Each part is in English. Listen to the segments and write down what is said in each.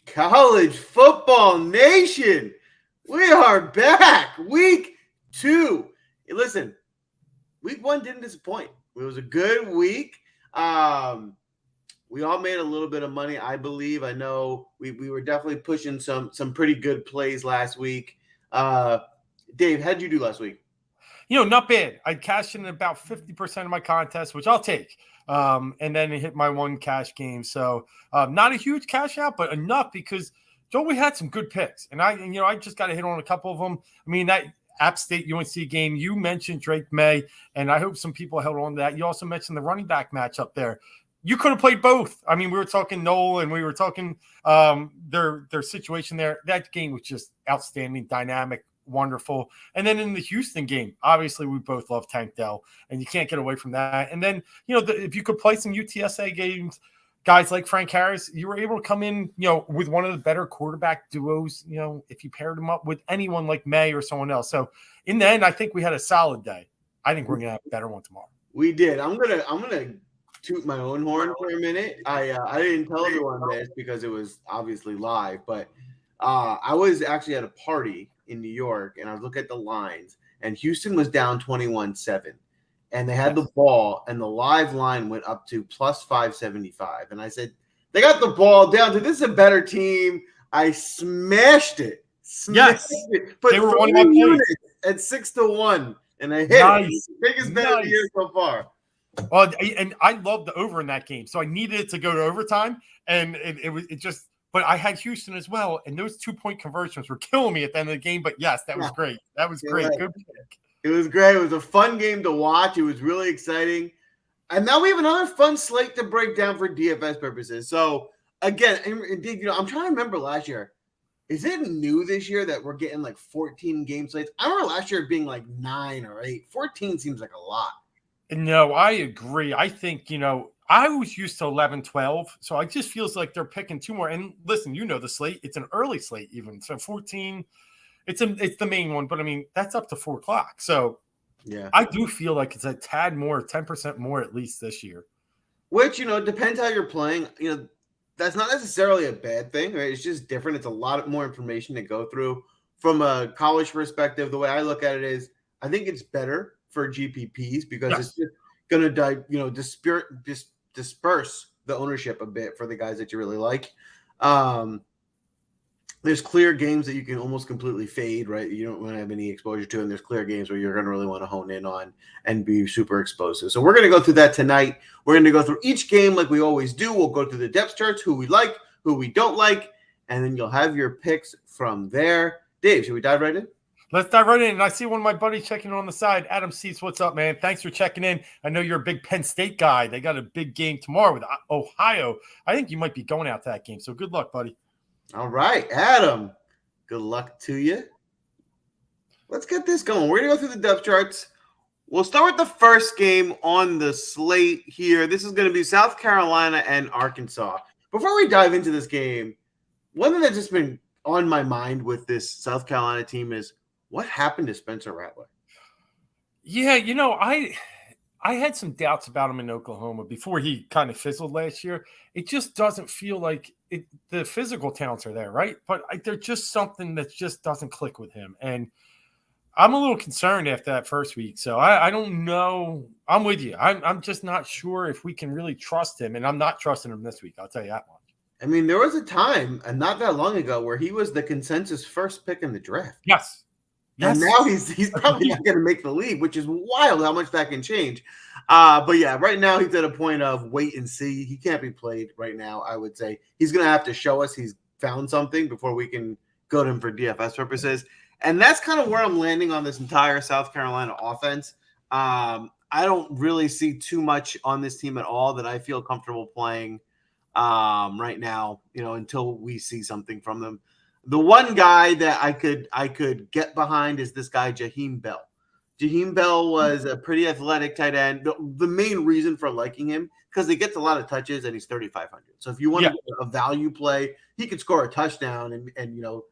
College Football Nation, we are back. Week 2. Hey, listen, week 1 didn't disappoint. It was a good week. We all made a little bit of money, I believe. I know we were definitely pushing some pretty good plays last week. Dave, how'd you do last week? Not bad. I cashed in about 50% of my contest, which I'll take. And then it hit my one cash game. So not a huge cash out, but enough because, Joe, we had some good picks. And I just got to hit on a couple of them. I mean, that App State UNC game, you mentioned Drake May, and I hope some people held on to that. You also mentioned the running back matchup there. You could have played both. I mean, we were talking Noel and we were talking their situation there. That game was just outstanding, dynamic, wonderful. And then in the Houston game, obviously we both love Tank Dell, and you can't get away from that. And then, if you could play some UTSA games, guys like Frank Harris, you were able to come in, with one of the better quarterback duos, if you paired them up with anyone like May or someone else. So in the end, I think we had a solid day. I think we're going to have a better one tomorrow. We did. I'm gonna toot my own horn for a minute. I didn't tell everyone this because it was obviously live, but I was actually at a party in New York, and I was looking at the lines, and Houston was down 21-7, and they had the ball, and the live line went up to plus 575, and I said, they got the ball down to, this is a better team. I smashed it. But they were 3 units at 6-1, and I hit it. Biggest bet of the year so far. Well, and I loved the over in that game, so I needed it to go to overtime, and it just. But I had Houston as well, and those 2-point conversions were killing me at the end of the game. But yes, that was great. That was great. Good pick. It was great. It was a fun game to watch. It was really exciting. And now we have another fun slate to break down for DFS purposes. So again, and Dave, I'm trying to remember last year. Is it new this year that we're getting like 14 game slates? I remember last year being like 9 or 8. 14 seems like a lot. No, I agree. I think, I was used to 11, 12, so it just feels like they're picking 2 more. And listen, the slate, it's an early slate even. So 14, it's the main one, but I mean, that's up to 4 o'clock. So yeah, I do feel like it's a tad more, 10% more at least this year. Which, depends how you're playing. That's not necessarily a bad thing, right? It's just different. It's a lot more information to go through. From a college perspective, the way I look at it is I think it's better for GPPs because it's just going to disperse the ownership a bit for the guys that you really like. There's clear games that you can almost completely fade, right? You don't want to have any exposure to, and there's clear games where you're going to really want to hone in on and be super exposed to. So we're going to go through that tonight. We're going to go through each game like we always do. We'll go through the depth charts, who we like, who we don't like, and then you'll have your picks from there. Dave, should we dive right in? Let's dive right in. And I see one of my buddies checking on the side. Adam Cease, what's up, man? Thanks for checking in. I know you're a big Penn State guy. They got a big game tomorrow with Ohio. I think you might be going out to that game. So good luck, buddy. All right, Adam. Good luck to you. Let's get this going. We're going to go through the depth charts. We'll start with the first game on the slate here. This is going to be South Carolina and Arkansas. Before we dive into this game, one thing that's just been on my mind with this South Carolina team is, what happened to Spencer Rattler? Yeah, I had some doubts about him in Oklahoma before he kind of fizzled last year. It just doesn't feel like the physical talents are there, right? But there's just something that just doesn't click with him. And I'm a little concerned after that first week. So I don't know. I'm with you. I'm just not sure if we can really trust him. And I'm not trusting him this week. I'll tell you that much. I mean, there was a time, and not that long ago, where he was the consensus first pick in the draft. Yes. And now he's probably not going to make the league, which is wild how much that can change. But yeah, right now he's at a point of wait and see. He can't be played right now, I would say. He's going to have to show us he's found something before we can go to him for DFS purposes. And that's kind of where I'm landing on this entire South Carolina offense. I don't really see too much on this team at all that I feel comfortable playing right now, until we see something from them. The one guy that I could get behind is this guy, Jaheim Bell. Jaheim Bell was a pretty athletic tight end. The main reason for liking him, because he gets a lot of touches and he's 3,500. So if you want to get a value play, he could score a touchdown. And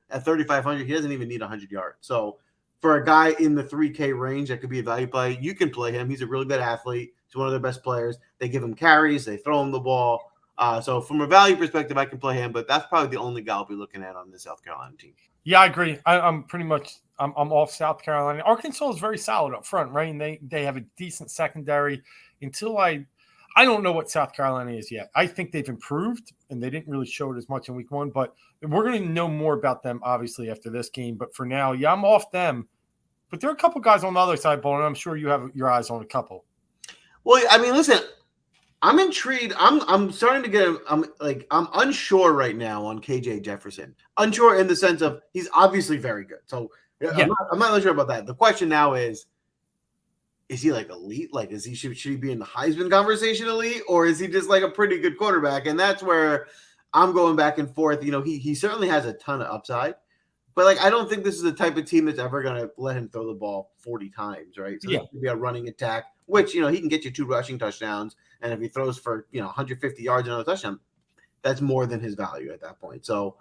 at 3,500, he doesn't even need 100 yards. So for a guy in the 3K range that could be a value play, you can play him. He's a really good athlete. He's one of their best players. They give him carries. They throw him the ball. So from a value perspective, I can play him, but that's probably the only guy I'll be looking at on the South Carolina team. Yeah, I agree. I'm pretty much I'm off South Carolina. Arkansas is very solid up front, right? And they have a decent secondary. Until I don't know what South Carolina is yet. I think they've improved, and they didn't really show it as much in week 1. But we're going to know more about them, obviously, after this game. But for now, yeah, I'm off them. But there are a couple guys on the other side, Bo, and I'm sure you have your eyes on a couple. Well, I mean, listen, I'm intrigued. I'm starting to get. I'm unsure right now on KJ Jefferson. Unsure in the sense of he's obviously very good. So yeah. I'm not really sure about that. The question now is he like elite? Like, should he be in the Heisman conversation elite, or is he just like a pretty good quarterback? And that's where I'm going back and forth. You know, he certainly has a ton of upside, but like I don't think this is the type of team that's ever going to let him throw the ball 40 times, right? So it could be a running attack, which he can get you 2 rushing touchdowns, and if he throws for 150 yards and another touchdown, that's more than his value at that point. So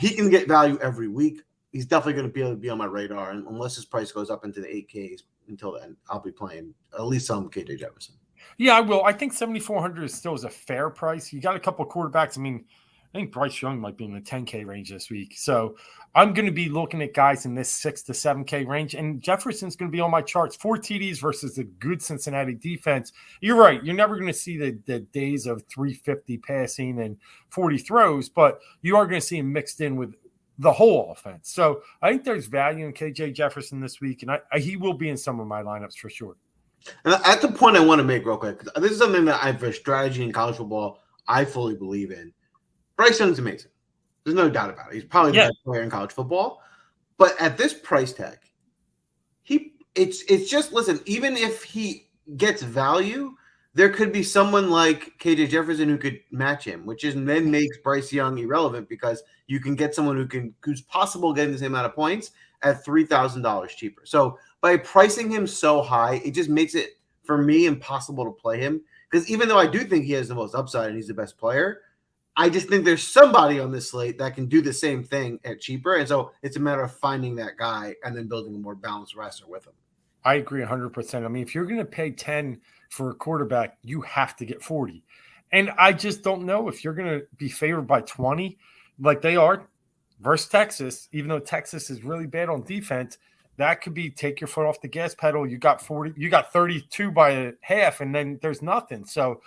he can get value every week. He's definitely going to be able to be on my radar, and unless his price goes up into the 8Ks. Until then, I'll be playing at least some KJ Jefferson. Yeah, I will. I think 7,400 is still a fair price. You got a couple of quarterbacks. I mean, I think Bryce Young might be in the 10K range this week. So I'm going to be looking at guys in this 6 to 7K range. And Jefferson's going to be on my charts. 4 TDs versus the good Cincinnati defense. You're right. You're never going to see the days of 350 passing and 40 throws, but you are going to see him mixed in with the whole offense. So I think there's value in KJ Jefferson this week, and he will be in some of my lineups for sure. And at the point I want to make real quick, this is something that for strategy in college football, I fully believe in. Bryce Young's amazing. There's no doubt about it. He's probably the best player in college football. But at this price tag, it's just, listen, even if he gets value, there could be someone like KJ Jefferson who could match him, which then makes Bryce Young irrelevant because you can get someone who's possible getting the same amount of points at $3,000 cheaper. So by pricing him so high, it just makes it for me impossible to play him, because even though I do think he has the most upside and he's the best player, I just think there's somebody on this slate that can do the same thing at cheaper. And so it's a matter of finding that guy and then building a more balanced roster with him. I agree 100%. I mean, if you're going to pay 10 for a quarterback, you have to get 40. And I just don't know if you're going to be favored by 20 like they are versus Texas, even though Texas is really bad on defense. That could be take your foot off the gas pedal. You got 40, you got 32 by a half, and then there's nothing. So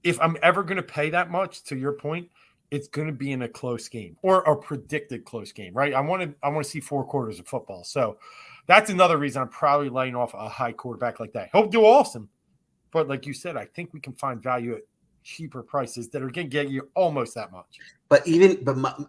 if I'm ever going to pay that much, to your point, it's going to be in a close game or a predicted close game, right? I want to see 4 quarters of football. So that's another reason I'm probably laying off a high quarterback like that. He'll do awesome. But like you said, I think we can find value at cheaper prices that are going to get you almost that much. But even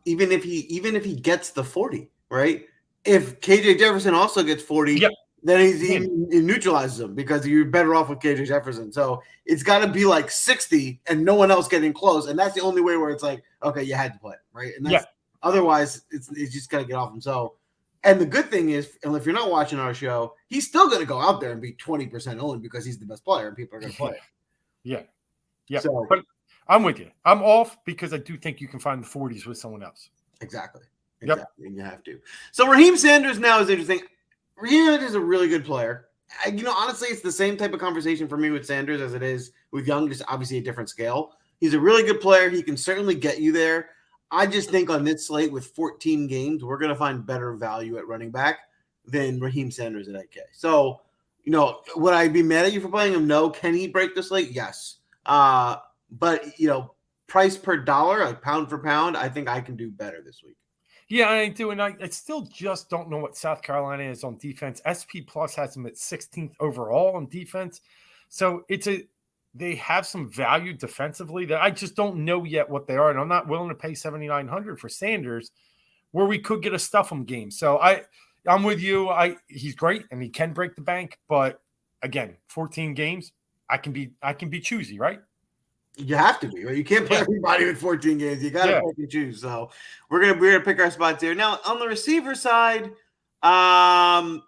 if he gets the 40, right? If KJ Jefferson also gets 40, then he neutralizes him because you're better off with KJ Jefferson. So it's got to be like 60 and no one else getting close. And that's the only way where it's like, okay, you had to play, right? And that's otherwise it's just got to get off him. So, and the good thing is, and if you're not watching our show, he's still going to go out there and be 20% owned because he's the best player and people are going to play. Yeah. So, but I'm with you. I'm off because I do think you can find the 40s with someone else. Exactly. Yep. And you have to. So Raheem Sanders now is interesting. Raheem Sanders is a really good player. Honestly, it's the same type of conversation for me with Sanders as it is with Young, just obviously a different scale. He's a really good player. He can certainly get you there. I just think on this slate with 14 games, we're going to find better value at running back than Raheem Sanders at 8K. So, would I be mad at you for playing him? No. Can he break the slate? Yes. But, price per dollar, like pound for pound, I think I can do better this week. Yeah, I do. And I still just don't know what South Carolina is on defense. SP Plus has them at 16th overall on defense. So they have some value defensively that I just don't know yet what they are. And I'm not willing to pay $7,900 for Sanders where we could get a stuff 'em game. So I'm with you. He's great and he can break the bank. But again, 14 games, I can be choosy, right? You have to be, right? You can't play everybody with 14 games. You got to pick and choose. So we're gonna pick our spots here. Now on the receiver side, I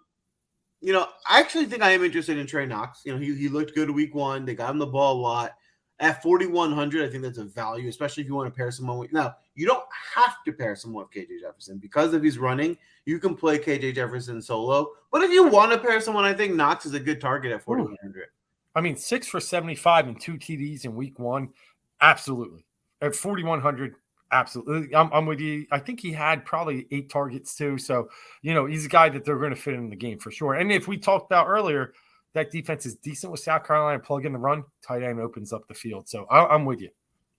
actually think I am interested in Trey Knox. He looked good week 1. They got him the ball a lot. At 4,100, I think that's a value, especially if you want to pair someone with. Now, you don't have to pair someone with KJ Jefferson because if he's running, you can play KJ Jefferson solo. But if you want to pair someone, I think Knox is a good target at 4,100. I mean, 6 for 75 and 2 TDs in week 1. Absolutely. At 4,100, absolutely. I'm with you. I think he had probably 8 targets too. So, he's a guy that they're going to fit in the game for sure. And if we talked about earlier, that defense is decent with South Carolina, plug in the run, tight end opens up the field. So I'm with you.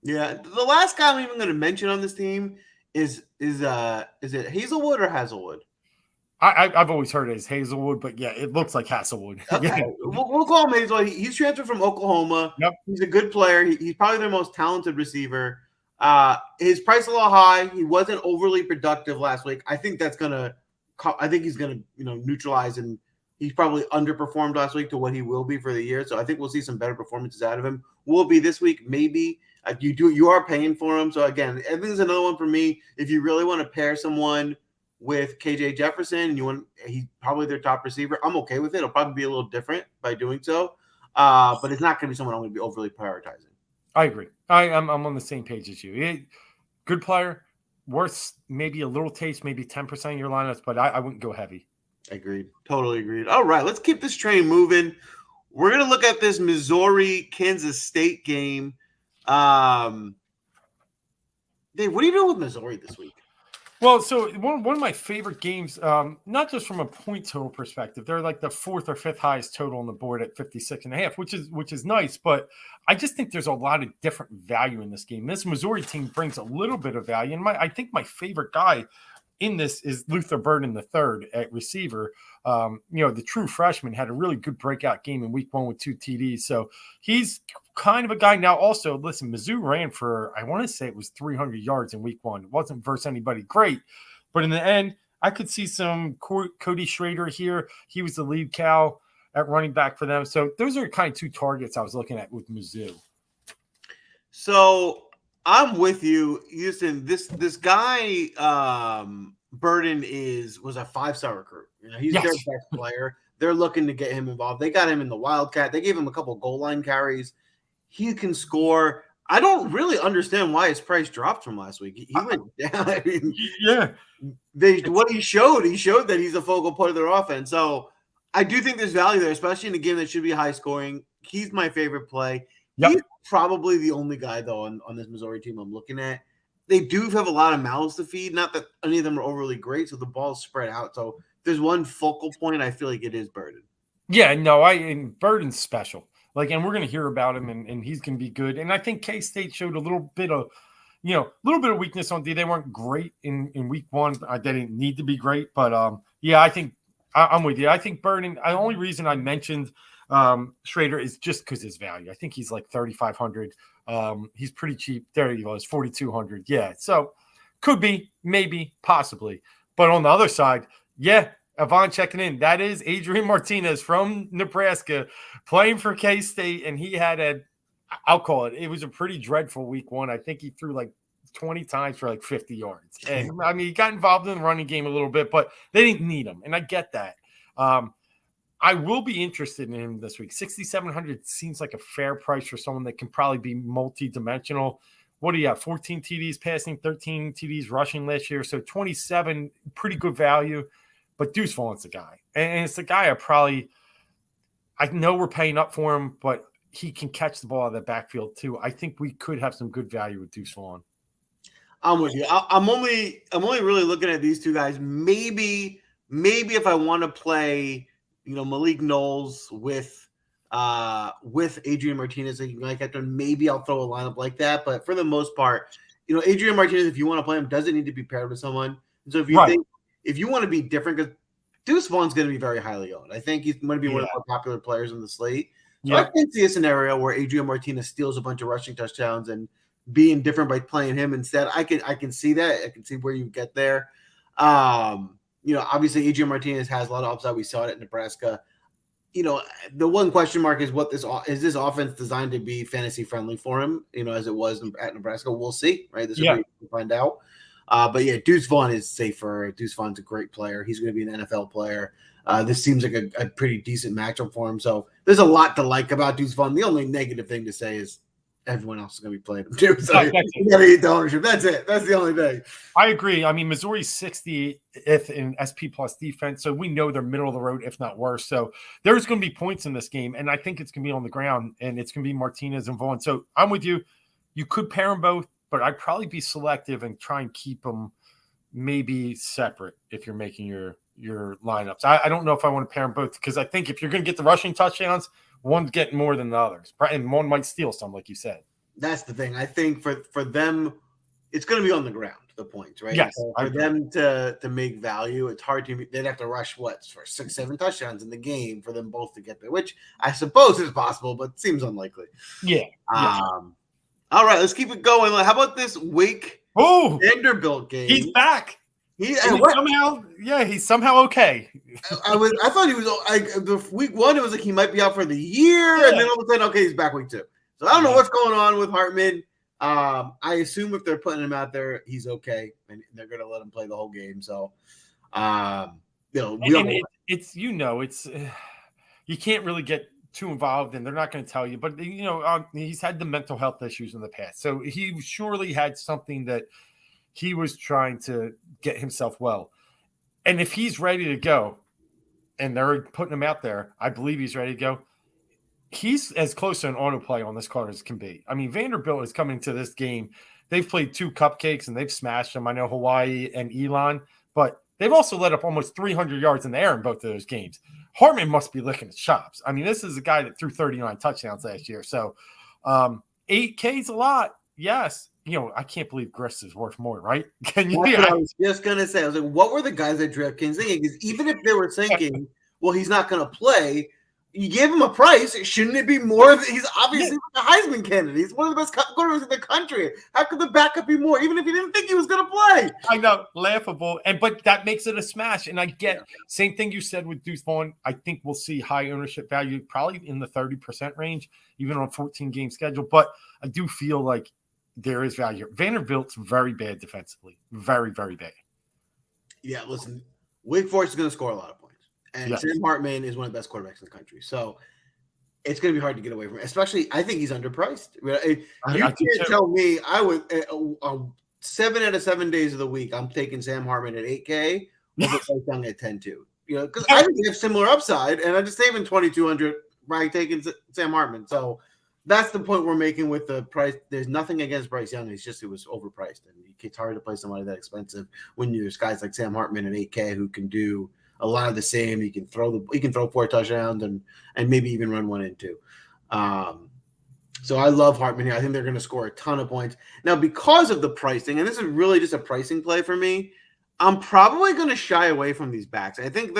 Yeah. The last guy I'm even going to mention on this team is it Hazelwood or Hazelwood? I've always heard it as Hazelwood, but yeah, it looks like Hazelwood. Okay. Yeah. We'll call him Hazelwood. He's transferred from Oklahoma. Yep. He's a good player. He's probably their most talented receiver. His price is a little high. He wasn't overly productive last week. I think he's gonna neutralize, and he probably underperformed last week to what he will be for the year. So I think we'll see some better performances out of him. Will be this week, maybe. You are paying for him. So again, I think there's another one for me. If you really want to pair someone with KJ Jefferson, and he's probably their top receiver, I'm okay with it. It'll probably be a little different by doing so, but it's not going to be someone I'm going to be overly prioritizing. I agree. I'm on the same page as you. Good player, worth maybe a little taste, maybe 10% of your lineups, but I wouldn't go heavy. Agreed. Totally agreed. All right, let's keep this train moving. We're going to look at this Missouri-Kansas State game. Dave, what are you doing with Missouri this week? Well, so one of my favorite games, not just from a point total perspective, they're like the 4th or 5th highest total on the board at 56.5, which is nice, but I just think there's a lot of different value in this game. This Missouri team brings a little bit of value, and I think my favorite guy in this is Luther Burden III at receiver. The true freshman had a really good breakout game in week 1 with 2 TDs, so he's kind of a guy. Now, also, listen, Mizzou ran for, I want to say it was 300 yards in week 1. It wasn't versus anybody great, but in the end, I could see some Cody Schrader here. He was the lead cow at running back for them. So those are kind of 2 targets I was looking at with Mizzou. So I'm with you. Houston, this guy, Burden was a 5-star recruit. He's their best player. They're looking to get him involved. They got him in the Wildcat. They gave him a couple goal line carries. He can score. I don't really understand why his price dropped from last week. He went down. I mean, what he showed that he's a focal point of their offense. So I do think there's value there, especially in a game that should be high scoring. He's my favorite play. Yep. He's probably the only guy, though, on this Missouri team I'm looking at. They do have a lot of mouths to feed. Not that any of them are overly great, so the ball's spread out. So if there's one focal point, I feel like it is Burden. Yeah, no, and Burden's special. And we're going to hear about him, and he's going to be good. And I think K-State showed a little bit of weakness on D. They weren't great in week 1. They didn't need to be great, but I think I'm with you. I think Burden. The only reason I mentioned Schrader is just because his value. I think he's like 3,500. He's pretty cheap. There he was, 4,200. Yeah, so could be, maybe, possibly. But on the other side, Yvonne checking in. That is Adrian Martinez from Nebraska playing for K-State, and he had it was a pretty dreadful week 1. I think he threw like 20 times for like 50 yards. And I mean, he got involved in the running game a little bit, but they didn't need him, and I get that. I will be interested in him this week. 6,700 seems like a fair price for someone that can probably be multi-dimensional. What do you have? 14 TDs passing, 13 TDs rushing last year, so 27, pretty good value. But Deuce Vaughn's the guy. And it's the guy I know we're paying up for him, but he can catch the ball out of the backfield too. I think we could have some good value with Deuce Vaughn. I'm with you. I'm only really looking at these 2 guys. Maybe if I want to play, Malik Knowles with Adrian Martinez, maybe I'll throw a lineup like that. But for the most part, Adrian Martinez, if you want to play him, doesn't need to be paired with someone. And so if you want to be different, because Deuce Vaughn's going to be very highly owned. I think he's going to be one of the more popular players in the slate. So I can see a scenario where Adrian Martinez steals a bunch of rushing touchdowns and being different by playing him instead. I can see that. I can see where you get there. Obviously Adrian Martinez has a lot of upside. We saw it at Nebraska. The one question mark is is this offense designed to be fantasy friendly for him, as it was at Nebraska. We'll see, right? This will be to find out. Deuce Vaughn is safer. Deuce Vaughn's a great player. He's going to be an NFL player. This seems like a pretty decent matchup for him. So there's a lot to like about Deuce Vaughn. The only negative thing to say is everyone else is going to be playing him too. So That's you got to eat the ownership. That's it. That's the only thing. I agree. I mean, Missouri's 60th in SP plus defense, so we know they're middle of the road, if not worse. So there's going to be points in this game, and I think it's going to be on the ground, and it's going to be Martinez and Vaughn. So I'm with you. You could pair them both, but I'd probably be selective and try and keep them maybe separate if you're making your lineups. I don't know if I want to pair them both because I think if you're going to get the rushing touchdowns, one's getting more than the others, and one might steal some, like you said. That's the thing. I think for them, it's going to be on the ground, the points, right? Yes. So for them to make value, it's hard to – they'd have to rush, for 6-7 touchdowns in the game for them both to get there, which I suppose is possible, but seems unlikely. Yeah. All right, let's keep it going. How about this Vanderbilt game? He's back. He's somehow okay. I thought he was the week 1. It was like he might be out for the year, and then all of a sudden, okay, he's back week 2. So I don't know what's going on with Hartman. I assume if they're putting him out there, he's okay, and they're going to let him play the whole game. So, you can't really get too involved, and they're not going to tell you. But he's had the mental health issues in the past, so he surely had something that he was trying to get himself well. And if he's ready to go, and they're putting him out there, I believe he's ready to go. He's as close to an autoplay on this card as can be. I mean, Vanderbilt is coming to this game. They've played 2 cupcakes, and they've smashed them. I know Hawaii and Elon, but they've also let up almost 300 yards in the air in both of those games. Hartman must be licking his chops. I mean, this is a guy that threw 39 touchdowns last year. So 8K is a lot. Yes. I can't believe Grist is worth more, right? Can you? I was just going to say, I was like, what were the guys at DraftKings thinking? Because even if they were thinking, well, he's not going to play, you gave him a price. Shouldn't it be more? He's obviously a Heisman candidate. He's one of the best quarterbacks in the country. How could the backup be more, even if you didn't think he was going to play? I know, laughable. But that makes it a smash. And I get same thing you said with Deuce Vaughn. I think we'll see high ownership value, probably in the 30% range, even on a 14-game schedule. But I do feel like there is value. Vanderbilt's very bad defensively. Very, very bad. Yeah, listen, Wake Forest is going to score a lot of points. And Sam Hartman is one of the best quarterbacks in the country. So it's going to be hard to get away from it. Especially, I think he's underpriced. You can't tell me I would 7 out of 7 days of the week, I'm taking Sam Hartman at 8K with a Bryce Young at 10-2. Because I think they have similar upside, and I'm just saving $2,200 by taking Sam Hartman. So that's the point we're making with the price. There's nothing against Bryce Young. It's just it was overpriced. And it's hard to play somebody that expensive when there's guys like Sam Hartman at 8K who can do a lot of the same. He can throw 4 touchdowns and maybe even run 1 and 2. So I love Hartman here. I think they're going to score a ton of points. Now, because of the pricing, and this is really just a pricing play for me, I'm probably going to shy away from these backs. I think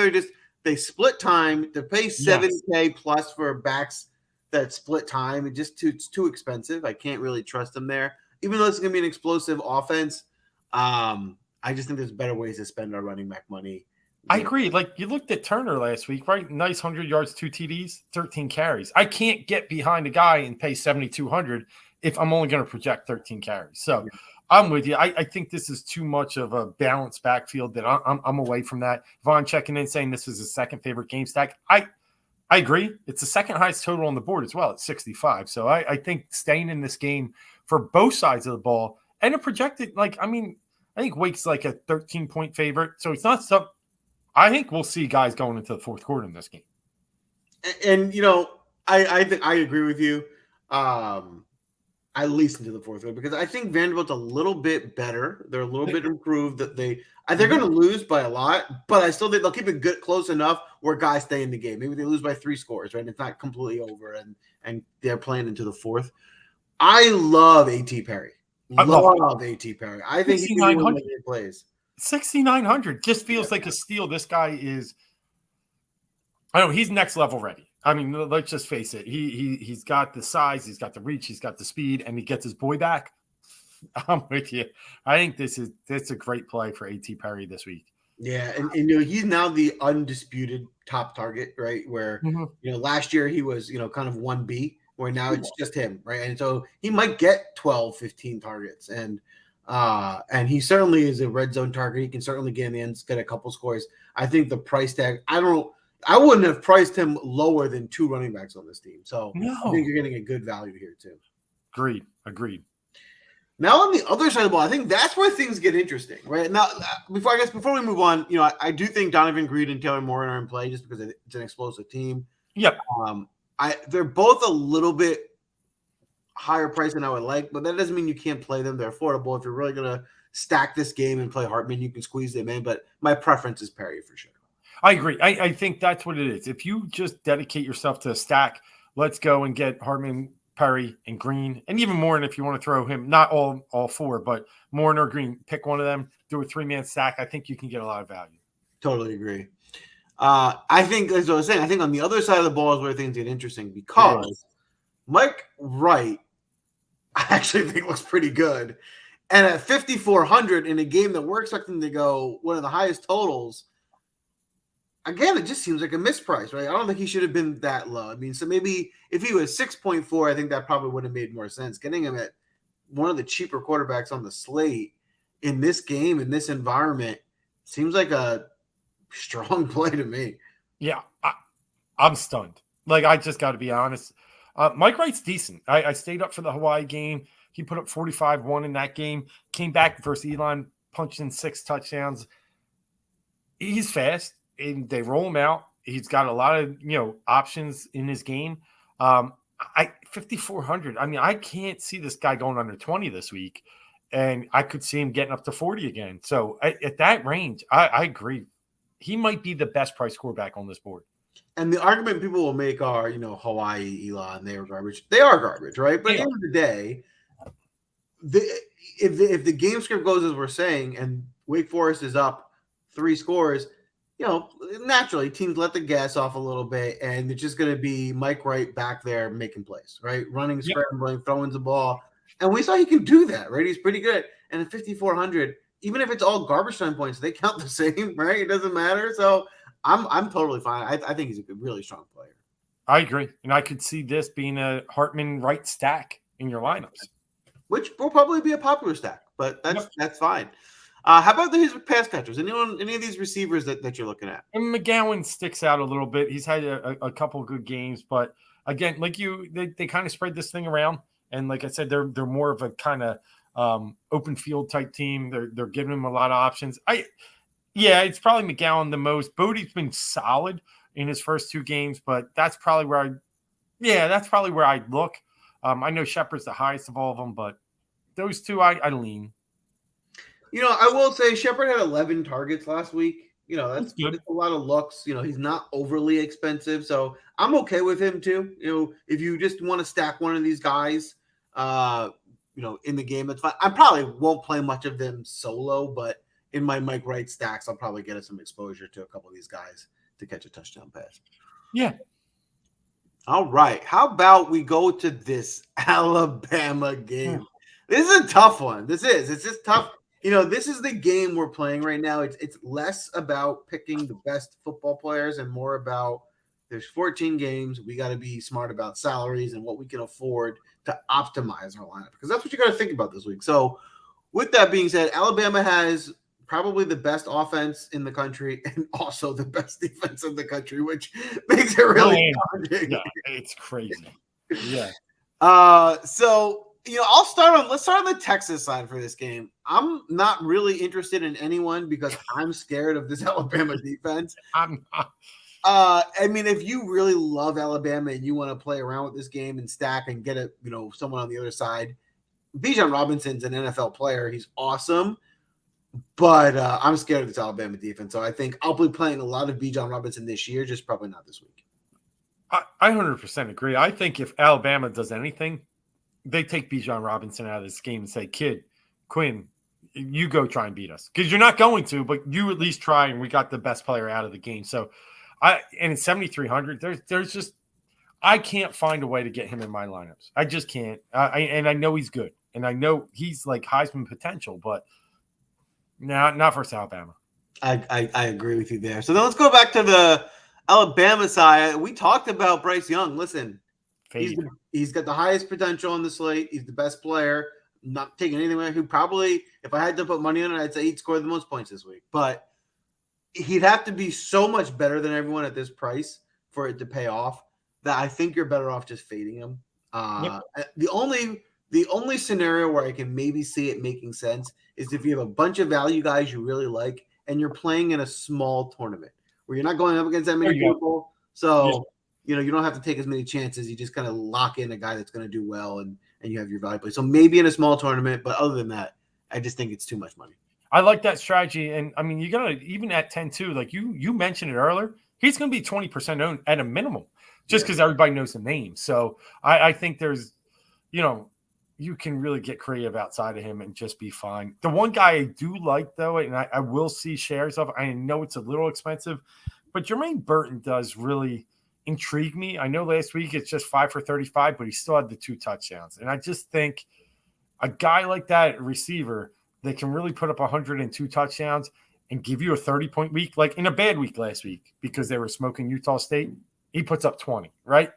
they split time to pay 7K plus for backs that split time. It's too expensive. I can't really trust them there. Even though it's going to be an explosive offense, I just think there's better ways to spend our running back money. I agree. Like you looked at Turner last week, right? Nice 100 yards, 2 TDs, 13 carries. I can't get behind a guy and pay $7,200 if I'm only going to project 13 carries. So I'm with you. I think this is too much of a balanced backfield that I'm away from that. Vaughn checking in saying this is his second favorite game stack. I agree. It's the second highest total on the board as well at 65. So I think staying in this game for both sides of the ball and a projected, I think Wake's like a 13-point favorite. So it's not something. I think we'll see guys going into the fourth quarter in this game. And I think I agree with you. At least into the fourth quarter, because I think Vanderbilt's a little bit better. They're a little bit improved. That they're going to lose by a lot, but I still think they'll keep it good, close enough where guys stay in the game. Maybe they lose by 3 scores, right? It's not completely over, and they're playing into the fourth. I love A.T. Perry. I love A.T. Perry. I think he's one of the plays. 6,900 just feels like a steal. This guy is, I don't know, he's next level ready. I mean, let's just face it. He's got the size, he's got the reach, he's got the speed, and he gets his boy back. I'm with you. I think that's a great play for A.T. Perry this week. Yeah, and he's now the undisputed top target, right? Where last year he was kind of 1B, where now it's just him, right? And so he might get 12, 15 targets, and he certainly is a red zone target. He can certainly get in the end, get a couple scores. I think the price tag, I wouldn't have priced him lower than 2 running backs on this team. So I think you're getting a good value here too. Agreed. Now on the other side of the ball, I think that's where things get interesting, right? Now, before we move on, I do think Donovan Green and Taylor Moore are in play just because it's an explosive team. Yep. They're both a little bit higher price than I would like, but that doesn't mean you can't play them. They're affordable. If you're really gonna stack this game and play Hartman, you can squeeze them in. But my preference is Perry for sure. I agree. I think that's what it is. If you just dedicate yourself to a stack, let's go and get Hartman, Perry, and Green, and even Moore. And if you want to throw him, not all four, but Moore or Green, pick one of them, do a 3-man stack. I think you can get a lot of value. Totally agree. I think, as I was saying, I think on the other side of the ball is where things get interesting because Mike Wright, I actually think looks pretty good. And at 5,400 in a game that we're expecting to go one of the highest totals, again, it just seems like a misprice, right? I don't think he should have been that low. I mean, so maybe if he was 6.4, I think that probably would have made more sense. Getting him at one of the cheaper quarterbacks on the slate in this game, in this environment, seems like a strong play to me. Yeah, I'm stunned. Like, I just got to be honest. Mike Wright's decent. I stayed up for the Hawaii game. He put up 45-1 in that game. Came back versus Elon, punched in 6 touchdowns. He's fast, and they roll him out. He's got a lot of options in his game. 5,400. I mean, I can't see this guy going under 20 this week, and I could see him getting up to 40 again. So at that range, I agree. He might be the best price quarterback on this board. And the argument people will make are, Hawaii, Elon, they were garbage. They are garbage, right? But at the end of the day, if the game script goes as we're saying, and Wake Forest is up 3 scores, naturally teams let the gas off a little bit, and it's just going to be Mike Wright back there making plays, right? Running, scrambling, throwing the ball. And we saw he can do that, right? He's pretty good. And at 5,400, even if it's all garbage time points, they count the same, right? It doesn't matter. So I'm totally fine. I think he's a really strong player. I agree. And I could see this being a Hartman Wright stack in your lineups. Which will probably be a popular stack, but that's fine. How about his pass catchers? Any of these receivers that you're looking at? And McGowan sticks out a little bit. He's had a couple of good games, but again, like they kind of spread this thing around. And like I said, they're more of a kind of open field type team. They're giving him a lot of options. It's probably McGowan the most. Bodie's been solid in his first 2 games, but that's probably where I look. I know Shepard's the highest of all of them, but those 2 I lean. I will say Shepard had 11 targets last week. That's good. A lot of looks. He's not overly expensive, so I'm okay with him too. If you just want to stack one of these guys, in the game, that's fine. I probably won't play much of them solo, but in my Mike Wright stacks, I'll probably get some exposure to a couple of these guys to catch a touchdown pass. Yeah. All right. How about we go to this Alabama game? This is a tough one. It's just tough. This is the game we're playing right now. It's less about picking the best football players and more about there's 14 games. We got to be smart about salaries and what we can afford to optimize our lineup, because that's what you got to think about this week. So with that being said, Alabama has probably the best offense in the country and also the best defense in the country, which makes it really challenging. Yeah, it's crazy. Yeah. Let's start on the Texas side for this game. I'm not really interested in anyone because I'm scared of this Alabama defense. If you really love Alabama and you want to play around with this game and stack and get someone on the other side, Bijan Robinson's an NFL player. He's awesome. But I'm scared of this Alabama defense. So I think I'll be playing a lot of Bijan Robinson this year, just probably not this week. I 100% agree. I think if Alabama does anything, they take Bijan Robinson out of this game and say, kid, Quinn, you go try and beat us. Because you're not going to, but you at least try, and we got the best player out of the game. So, and at 7,300, there's just – I can't find a way to get him in my lineups. I just can't. And I know he's good. And I know he's like Heisman potential, but – not versus Alabama. I agree with you there. So then let's go back to the Alabama side. We talked about Bryce Young. Listen, he's got the highest potential on the slate. He's the best player. Not taking anything away. Who probably, if I had to put money on it, I'd say he'd score the most points this week. But he'd have to be so much better than everyone at this price for it to pay off that I think you're better off just fading him. The only The only scenario where I can maybe see it making sense is if you have a bunch of value guys you really like and you're playing in a small tournament where you're not going up against that many people. So, you don't have to take as many chances. You just kind of lock in a guy that's going to do well and you have your value play. So maybe in a small tournament, but other than that, I just think it's too much money. I like that strategy. And I mean, you got to, even at 10-2, like you mentioned it earlier, he's going to be 20% owned at a minimum just because everybody knows the name. So I think there's, you can really get creative outside of him and just be fine. The one guy I do like, though, and I will see shares of, I know it's a little expensive, but Jermaine Burton does really intrigue me. I know last week it's just 5 for 35, but he still had the 2 touchdowns. And I just think a guy like that, receiver, that can really put up 102 touchdowns and give you a 30-point week, like in a bad week last week because they were smoking Utah State, he puts up 20, right?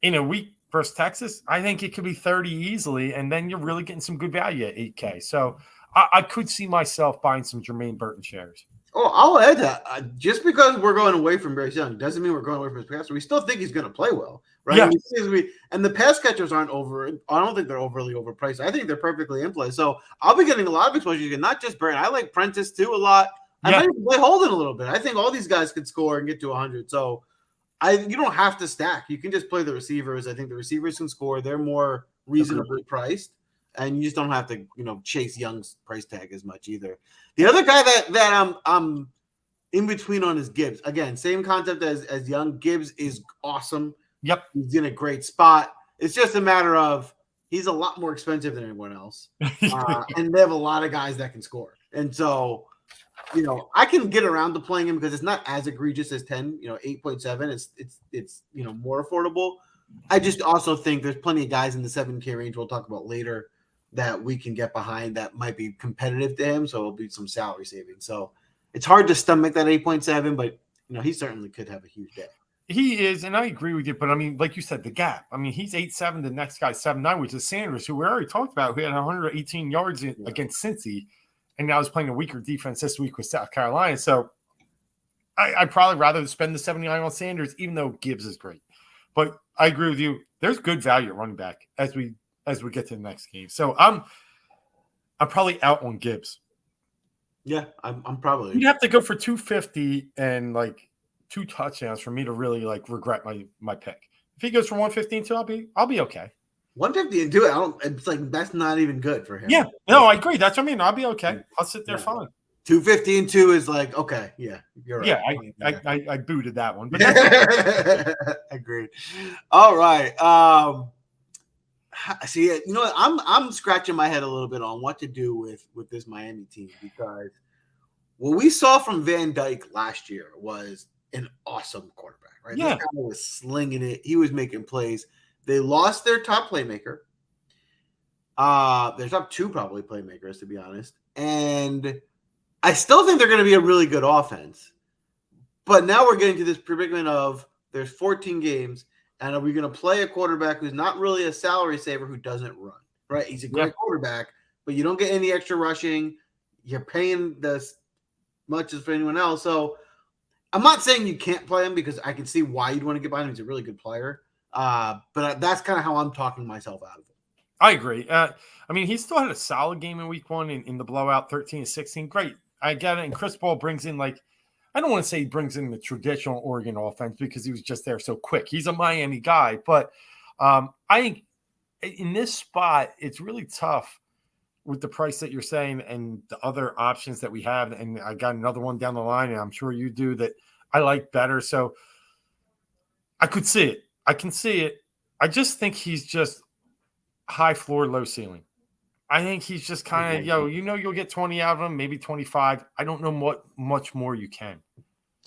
In a week versus Texas, I think it could be 30 easily, and then you're really getting some good value at 8K. So I could see myself buying some Jermaine Burton shares. Oh, I'll add that. Just because we're going away from Bryce Young doesn't mean we're going away from his passer. We still think he's going to play well, right? Yeah. And the pass catchers aren't over. I don't think they're overly overpriced. I think they're perfectly in play. So I'll be getting a lot of exposure. Not just Burton. I like Prentice too a lot. I might even play Holden a little bit. I think all these guys could score and get to 100. So you don't have to stack. You can just play the receivers. I think the receivers can score. They're more reasonably priced, and you just don't have to, chase Young's price tag as much either. The other guy that I'm in between on is Gibbs. Again, same concept as Young. Gibbs is awesome. Yep, he's in a great spot. It's just a matter of he's a lot more expensive than anyone else, and they have a lot of guys that can score, and so. I can get around to playing him because it's not as egregious as 10, 8.7. It's more affordable. I just also think there's plenty of guys in the 7K range we'll talk about later that we can get behind that might be competitive to him. So it'll be some salary savings. So it's hard to stomach that 8.7, but he certainly could have a huge day. He is, and I agree with you. But I mean, like you said, the gap. I mean, he's 8.7. The next guy's 7.9, which is Sanders, who we already talked about, who had 118 yards against Cincy. And now he's playing a weaker defense this week with South Carolina. So I'd probably rather spend the 79 on Sanders, even though Gibbs is great. But I agree with you. There's good value at running back as we get to the next game. So I'm probably out on Gibbs. Yeah, I'm probably. You'd have to go for 250 and like 2 touchdowns for me to really like regret my pick. If he goes for 115 too, I'll be okay. 150 and do it. It's like that's not even good for him. Yeah, no, I agree. That's what I mean. I'll be okay. I'll sit there fine. 250 and 2 is like okay. Yeah, you're right. Yeah, I booted that one. But agreed. All right. See, I'm scratching my head a little bit on what to do with this Miami team because what we saw from Van Dyke last year was an awesome quarterback, right? Yeah, this guy was slinging it. He was making plays. They lost their top playmaker. Their top 2 probably playmakers, to be honest. And I still think they're going to be a really good offense. But now we're getting to this predicament of there's 14 games, and are we going to play a quarterback who's not really a salary saver who doesn't run, right? He's a great quarterback, but you don't get any extra rushing. You're paying this much as for anyone else. So I'm not saying you can't play him because I can see why you'd want to get behind him. He's a really good player. But that's kind of how I'm talking myself out of it. I agree. I mean, he still had a solid game in week 1 in the blowout, 13-16. Great. I get it. And Chris Paul brings in I don't want to say he brings in the traditional Oregon offense because he was just there so quick. He's a Miami guy. But I think in this spot, it's really tough with the price that you're saying and the other options that we have. And I got another one down the line, and I'm sure you do, that I like better. So I could see it. I can see it. I just think he's just high floor, low ceiling. I think he's just kind of, you'll get 20 out of him, maybe 25. I don't know what much more you can.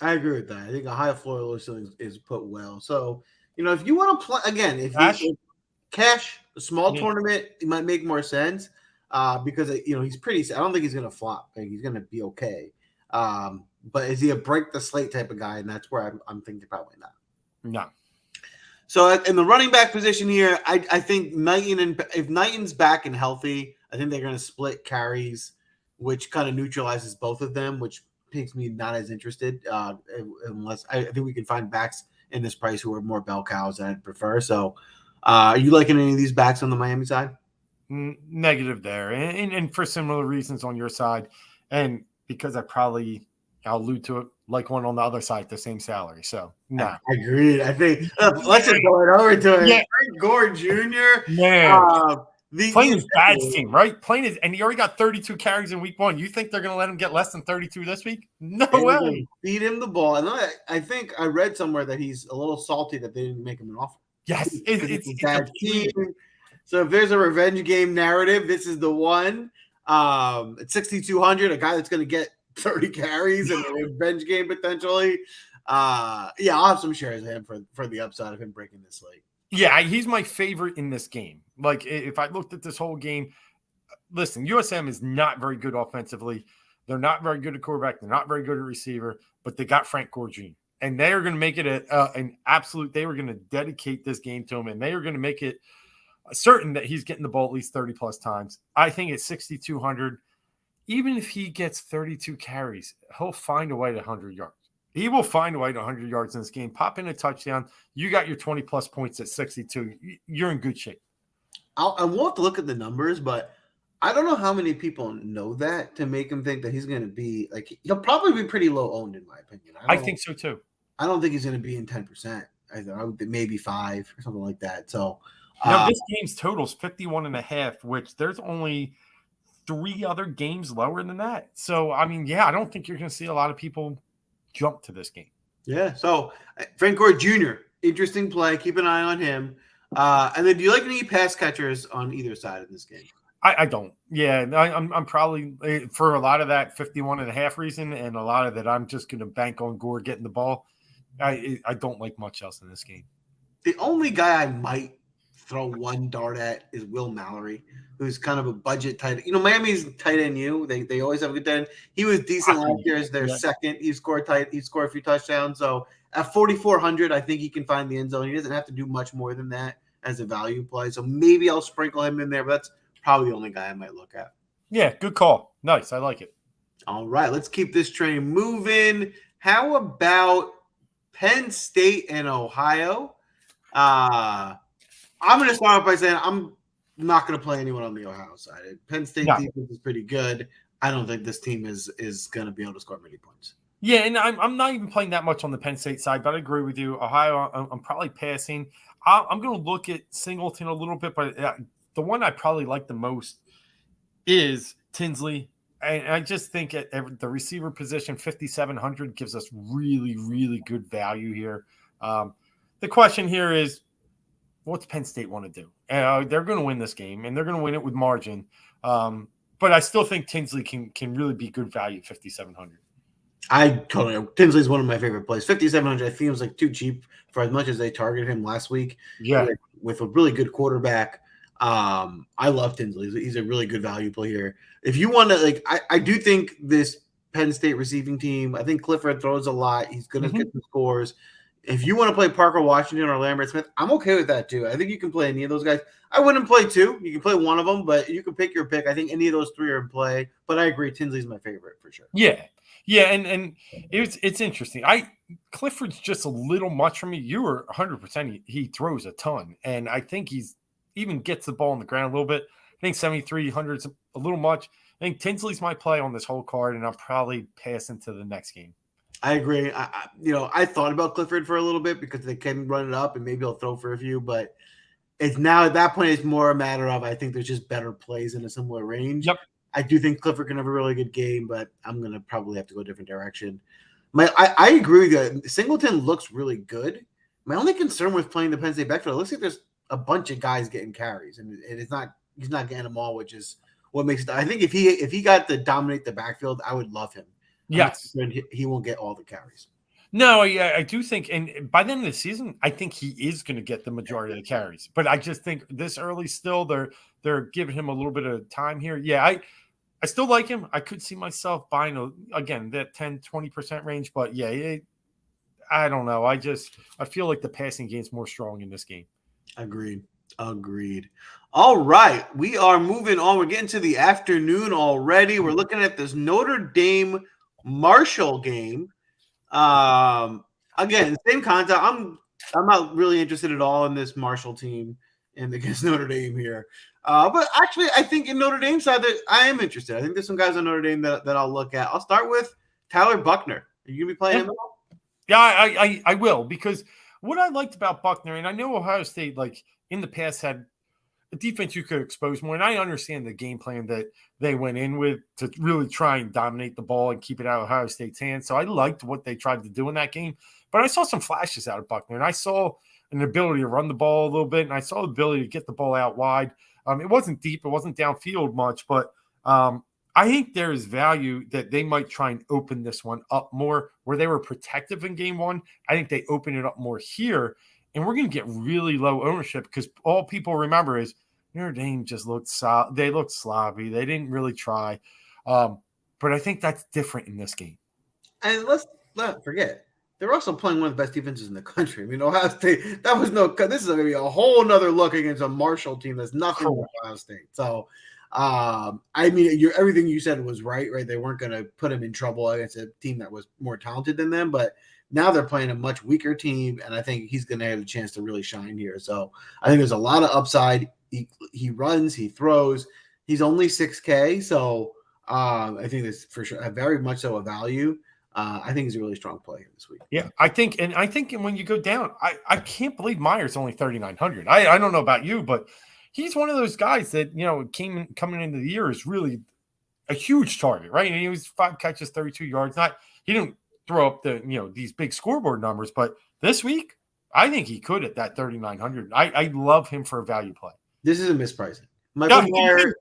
I agree with that. I think a high floor, low ceiling is put well. So, if you want to play, again, if cash, a small tournament, it might make more sense because, he's pretty, I don't think he's going to flop. He's going to be okay. But is he a break the slate type of guy? And that's where I'm thinking probably not. No. So in the running back position here, I think if Knighton's back and healthy, I think they're going to split carries, which kind of neutralizes both of them, which makes me not as interested unless I think we can find backs in this price who are more bell cows that I'd prefer. So are you liking any of these backs on the Miami side? Negative there, and for similar reasons on your side, and because I'll allude to it like one on the other side, the same salary. So no, Agreed. I think let's just go right over to it. Yeah. Frank Gore Jr. Man, playing his dad's essentially- team, right? And he already got 32 carries in week 1. You think they're going to let him get less than 32 this week? No They were way. gonna feed him the ball, and I think I read somewhere that he's a little salty that they didn't make him an offer. Yes, It's a bad team. So if there's a revenge game narrative, this is the one. At 6,200, a guy that's going to get 30 carries and a revenge game potentially. I'll have some shares of him for the upside of him breaking this late. Yeah, he's my favorite in this game. Like, if I looked at this whole game, listen, USM is not very good offensively. They're not very good at quarterback. They're not very good at receiver, but they got Frank Gore Jr. And they are going to make it an absolute – they were going to dedicate this game to him, and they are going to make it certain that he's getting the ball at least 30-plus times. I think at 6,200, even if he gets 32 carries, he'll find a way to 100 yards. He will find a way to 100 yards in this game. Pop in a touchdown. You got your 20-plus points at 62. You're in good shape. I will have to look at the numbers, but I don't know how many people know that to make him think that he's going to be like – he'll probably be pretty low owned in my opinion. I think so too. I don't think he's going to be in 10%. I would maybe 5 or something like that. So this game's totals 51.5, which there's only 3 other games lower than that. So, I mean, I don't think you're going to see a lot of people jump to this game. Yeah. So Frank Gore Jr., interesting play. Keep an eye on him. And then do you like any pass catchers on either side of this game? I don't. Yeah, I'm probably for a lot of that 51.5 reason, and a lot of that I'm just going to bank on Gore getting the ball. I don't like much else in this game. The only guy I might throw one dart at is Will Mallory, who's kind of a budget tight end. Miami's tight end they always have a good tight end. He was decent last year as their second. He scored a few touchdowns. So at 4,400, I think he can find the end zone. He doesn't have to do much more than that as a value play. So maybe I'll sprinkle him in there, but that's probably the only guy I might look at. Yeah, good call. Nice. I like it. All right, let's keep this train moving. How about Penn State and Ohio? I'm going to start off by saying I'm not going to play anyone on the Ohio side. Penn State defense is pretty good. I don't think this team is going to be able to score many points. Yeah, and I'm not even playing that much on the Penn State side, but I agree with you. Ohio, I'm probably passing. I'm going to look at Singleton a little bit, but the one I probably like the most is Tinsley. And I just think at the receiver position, 5,700 gives us really, really good value here. The question here is, what's Penn State want to do? They're going to win this game, and they're going to win it with margin. But I still think Tinsley can really be good value at 5,700. Tinsley's one of my favorite plays. 5,700 feels like too cheap for as much as they targeted him last week. Yeah, with a really good quarterback. I love Tinsley. He's a really good value play here. If you want to, I do think this Penn State receiving team, I think Clifford throws a lot. He's going to get some scores. If you want to play Parker Washington or Lambert Smith, I'm okay with that too. I think you can play any of those guys. I wouldn't play 2. You can play one of them, but you can pick your pick. I think any of those 3 are in play. But I agree, Tinsley's my favorite for sure. Yeah, and it's interesting. Clifford's just a little much for me. You were 100%. He throws a ton, and I think he's even gets the ball on the ground a little bit. I think 7,300 is a little much. I think Tinsley's my play on this whole card, and I'll probably pass into the next game. I agree. I thought about Clifford for a little bit because they can run it up and maybe he'll throw for a few, but it's now at that point, it's more a matter of I think there's just better plays in a similar range. Yep. I do think Clifford can have a really good game, but I'm going to probably have to go a different direction. I agree with you. Singleton looks really good. My only concern with playing the Penn State backfield, it looks like there's a bunch of guys getting carries, and he's not getting them all, which is what makes it. I think if he got to dominate the backfield, I would love him. Yes, he won't get all the carries. No, I do think, and by the end of the season, I think he is going to get the majority of the carries. But I just think this early still, they're giving him a little bit of time here. Yeah, I still like him. I could see myself buying again that 10-20% range, but yeah, I don't know. I feel like the passing game's more strong in this game. Agreed. All right, we are moving on. We're getting to the afternoon already. We're looking at this Notre Dame Marshall game. Again, same concept. I'm not really interested at all in this Marshall team and against Notre Dame here. But actually, I think in Notre Dame side, that I am interested. I think there's some guys on Notre Dame that I'll look at. I'll start with Tyler Buckner. Are you gonna be playing him? Yeah, I will, because what I liked about Buckner, and I know Ohio State, like in the past, had a defense you could expose more, and I understand the game plan that they went in with to really try and dominate the ball and keep it out of Ohio State's hands. So I liked what they tried to do in that game, but I saw some flashes out of Buckner, and I saw an ability to run the ball a little bit, and I saw the ability to get the ball out wide. It wasn't deep, it wasn't downfield much, but I think there is value that they might try and open this one up more, where they were protective in game one. I think they open it up more here, and we're going to get really low ownership because all people remember is Notre Dame just looked they looked sloppy. They didn't really try. But I think that's different in this game. And let's not forget, they're also playing one of the best defenses in the country. I mean, Ohio State, this is going to be a whole nother look against a Marshall team that's nothing like Ohio State. So, I mean, everything you said was right? They weren't going to put him in trouble against a team that was more talented than them, but now they're playing a much weaker team, and I think he's going to have a chance to really shine here. So I think there's a lot of upside. He runs, he throws. He's only 6K, so I think that's for sure very much so a value. I think he's a really strong play here this week. Yeah, I think when you go down, I can't believe Meyer's only 3,900. I don't know about you, but he's one of those guys that, coming into the year is really a huge target, right? And he was 5 catches, 32 yards. He didn't throw up these big scoreboard numbers, but this week, I think he could at that 3,900. I love him for a value play. This is a mispricing. Michael Mayer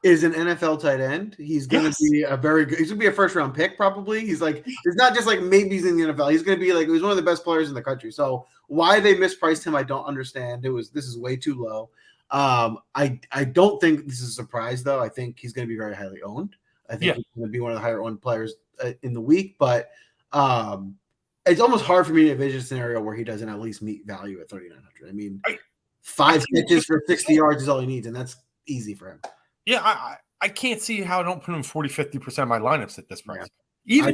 is an NFL tight end. He's going to be he's going to be a first round pick probably. He's it's not just like maybe he's in the NFL. He's going to be he's one of the best players in the country. So why they mispriced him, I don't understand. This is way too low. I don't think this is a surprise though. I think he's going to be very highly owned. I think he's going to be one of the higher owned players in the week, but it's almost hard for me to envision a scenario where he doesn't at least meet value at 3,900. I mean, 5 catches for 60 yards is all he needs, and that's easy for him. Yeah, I can't see how I don't put him 40-50% of my lineups at this price. Yeah.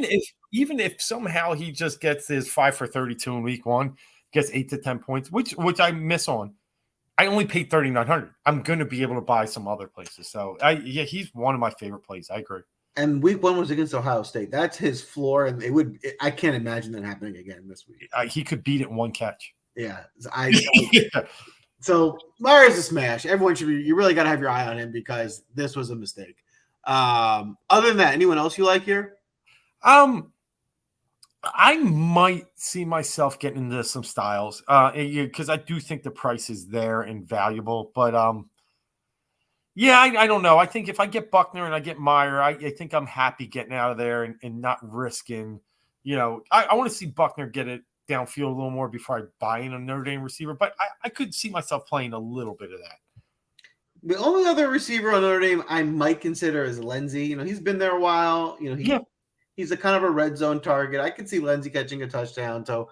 Even if somehow he just gets his 5 for 32 in week one, gets 8 to 10 points, which I miss on. I only paid 3,900. I'm going to be able to buy some other places. So he's one of my favorite plays. I agree. And week one was against Ohio State. That's his floor, and I can't imagine that happening again this week. He could beat it one catch. Yeah, So Meyer's a smash. Everyone should be. You really got to have your eye on him because this was a mistake. Other than that, anyone else you like here? I might see myself getting into some styles because I do think the price is there and valuable. But I don't know. I think if I get Buckner and I get Meyer, I think I'm happy getting out of there and not risking. I want to see Buckner get it downfield a little more before I buy in a Notre Dame receiver, but I could see myself playing a little bit of that. The only other receiver on Notre Dame I might consider is Lindsey. He's been there a while. He's a kind of a red zone target. I could see Lindsey catching a touchdown. So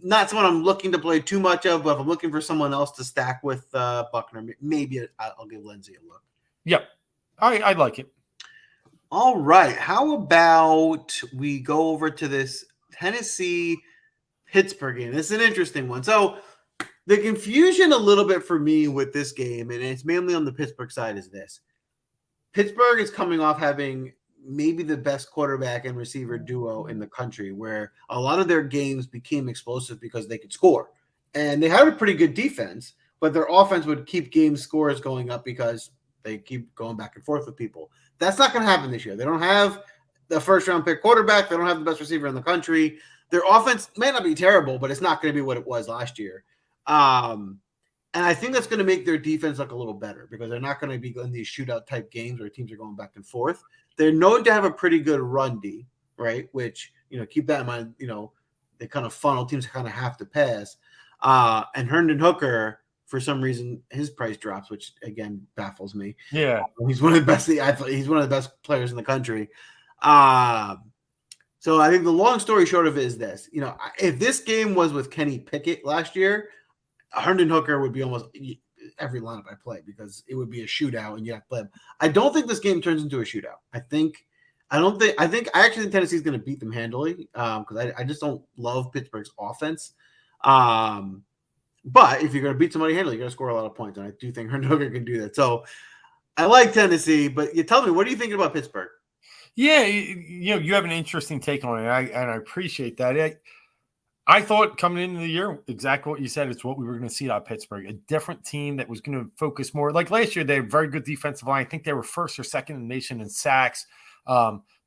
not someone I'm looking to play too much of, but if I'm looking for someone else to stack with Buckner, maybe I'll give Lindsey a look. Yep. I like it. All right. How about we go over to this Tennessee Pittsburgh game? This is an interesting one. So the confusion a little bit for me with this game, and it's mainly on the Pittsburgh side, is this. Pittsburgh is coming off having maybe the best quarterback and receiver duo in the country, where a lot of their games became explosive because they could score. And they had a pretty good defense, but their offense would keep game scores going up because they keep going back and forth with people. That's not going to happen this year. They don't have the first-round pick quarterback. They don't have the best receiver in the country. Their offense may not be terrible, but it's not going to be what it was last year. And I think that's going to make their defense look a little better because they're not going to be in these shootout-type games where teams are going back and forth. They're known to have a pretty good run D, right? Which, keep that in mind, they kind of funnel teams kind of have to pass. And Herndon Hooker, for some reason, his price drops, which, again, baffles me. Yeah. He's one of the best. He's one of the best players in the country. So I think the long story short of it is this. If this game was with Kenny Pickett last year, Herndon Hooker would be almost every lineup I play because it would be a shootout and you have to play him. I don't think this game turns into a shootout. I actually think Tennessee's going to beat them handily because I just don't love Pittsburgh's offense. But if you're going to beat somebody handily, you're going to score a lot of points. And I do think Hooker can do that. So I like Tennessee, but you tell me, what are you thinking about Pittsburgh? Yeah, you have an interesting take on it, and I appreciate that. I thought coming into the year, exactly what you said, it's what we were going to see out of Pittsburgh, a different team that was going to focus more. Like last year, they had a very good defensive line. I think they were first or second in the nation in sacks.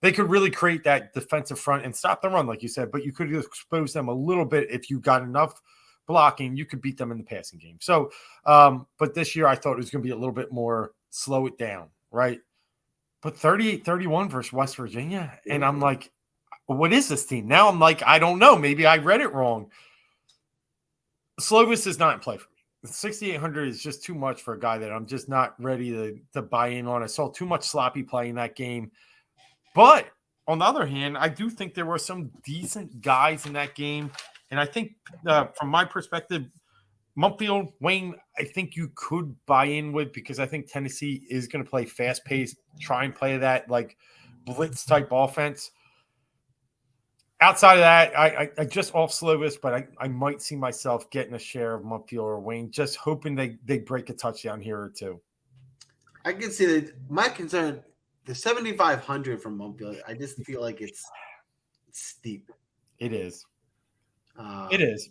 They could really create that defensive front and stop the run, like you said, but you could expose them a little bit if you got enough blocking, you could beat them in the passing game. So, but this year I thought it was going to be a little bit more slow it down, right? But 38-31 versus West Virginia. And I'm like, what is this team? Now I'm like, I don't know. Maybe I read it wrong. Slovis is not in play for me. 6,800 is just too much for a guy that I'm just not ready to buy in on. I saw too much sloppy play in that game. But on the other hand, I do think there were some decent guys in that game. And I think from my perspective, Mumpfield, Wayne, I think you could buy in with, because I think Tennessee is going to play fast-paced, try and play that like blitz-type offense. Outside of that, I just off Slovis, but I might see myself getting a share of Mumpfield or Wayne, just hoping they break a touchdown here or two. I can see that. My concern, the 7,500 from Mumpfield, I just feel like it's steep. It is. It is.